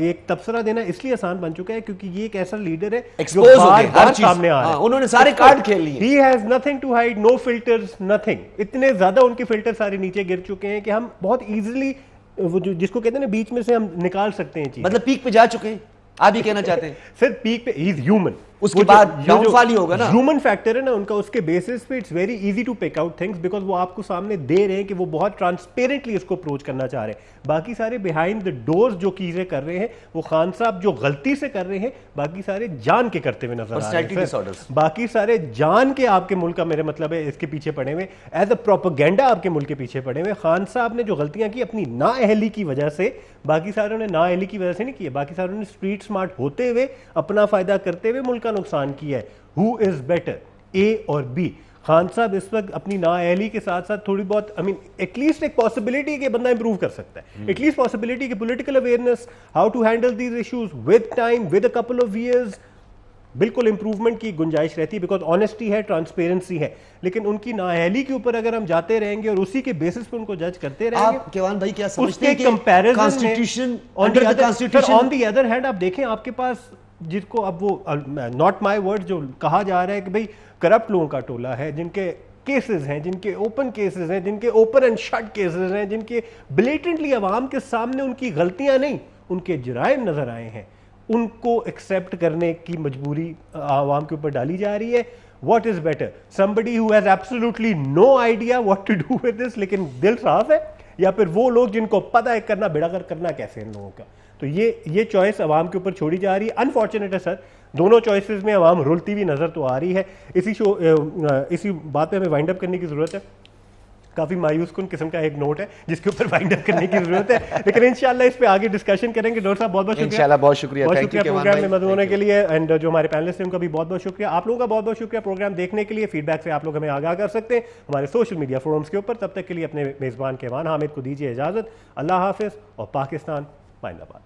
A: एक तबसरा देना इसलिए आसान बन चुका है क्योंकि ये एक ऐसा लीडर है जो बार-बार सामने आ रहा है।
B: उन्होंने सारे कार्ड खेल लिए।
A: He has nothing to hide, no filters, nothing। इतने ज्यादा उनके फिल्टर सारे नीचे गिर चुके हैं कि हम बहुत इजीली वो जिसको कहते हैं ना बीच में से हम निकाल सकते हैं चीज।
B: मतलब पीक पे जा चुके हैं, आप ही कहना चाहते हैं?
A: सर पीक पे ही इज ह्यूमन,
B: उसके बाद डाउनफॉल ही होगा ना।
A: ह्यूमन फैक्टर है ना उनका, उसके बेसिस पे it's very easy to pick out things because वो आपको सामने दे रहे हैं कि वो बहुत ट्रांसपेरेंटली इसको अप्रोच करना चाह रहे हैं। बाकी सारे बिहाइंड द डोर्स जो चीजें कर रहे हैं वो खान साहब जो गलती से कर रहे हैं, बाकी सारे जान के करते हुए नजर आ रहे हैं। बाकी सारे जान के आपके मुल्क का मेरे मतलब है इसके पीछे पड़े हुए, एज अ प्रोपेगेंडा आपके मुल्क के पीछे पड़े हुए। खान साहब ने जो गलतियां की अपनी नाअहली की वजह से, बाकी सारों ने नाअहली की वजह से नहीं की, बाकी सारों ने स्ट्रीट स्मार्ट होते हुए अपना फायदा करते हुए मुल्क का नुकसान किया है। हु इज बेटर, ए और बी? खान साहब इस वक्त अपनी नाअहली के साथ साथ थोड़ी बहुत एटलीस्ट एक पॉसिबिलिटी कि बंदा इंप्रूव कर सकता है, एटलीस्ट पॉसिबिलिटी कि political awareness, how to handle these issues with time, with a couple of years, बिल्कुल इंप्रूवमेंट की गुंजाइश रहती है बिकॉज ऑनेस्टी है, ट्रांसपेरेंसी है। लेकिन उनकी नाअहली के ऊपर अगर हम जाते रहेंगे और उसी के बेसिस पे उनको जज करते रहेंगे,
B: आप केवान भाई क्या समझते हैं कि
A: constitution on the other hand आप देखें आपके पास जिसको अब वो नॉट माय वर्ड जो कहा जा रहा है कि भाई करप्ट लोगों का टोला है, जिनके केसेस हैं, जिनके ओपन केसेस हैं, जिनके ओपन एंड शट केसेस हैं, जिनके ब्लेटेंटली अवाम के सामने उनकी गलतियां नहीं उनके जराइम नजर आए हैं, उनको एक्सेप्ट करने की मजबूरी आवाम के ऊपर डाली जा रही है। What is better, somebody who has absolutely no idea what to do with this लेकिन दिल साफ है, या फिर वो लोग जिनको पता है करना बेड़ागर करना कैसे इन लोगों का? तो ये चॉइस अवाम के ऊपर छोड़ी जा रही है। अनफॉर्चुनेट है सर, दोनों चॉइसेस में अवाम रुलती हुई नजर तो आ रही है। इसी बात पे हमें वाइंड अप करने की जरूरत है। काफी मायूस कुन किस्म का एक नोट है जिसके ऊपर वाइंड अप करने की जरूरत है, लेकिन इंशाल्लाह इस पे आगे डिस्कशन करेंगे। डॉक्टर साहब बहुत बहुत शुक्रिया,
B: इंशाल्लाह बहुत शुक्रिया
A: प्रोग्राम में मदद होने के लिए, एंड जो हमारे पैनलिस्ट हैं उनका भी बहुत बहुत शुक्रिया। आप लोगों का बहुत बहुत शुक्रिया प्रोग्राम देखने के लिए। फीडबैक से आप लोग हमें आगाह कर सकते हैं हमारे सोशल मीडिया फोरम्स के ऊपर। तब तक के लिए अपने मेजबान केवान हामिद को दीजिए इजाजत। अल्लाह हाफिज और पाकिस्तान जिंदाबाद।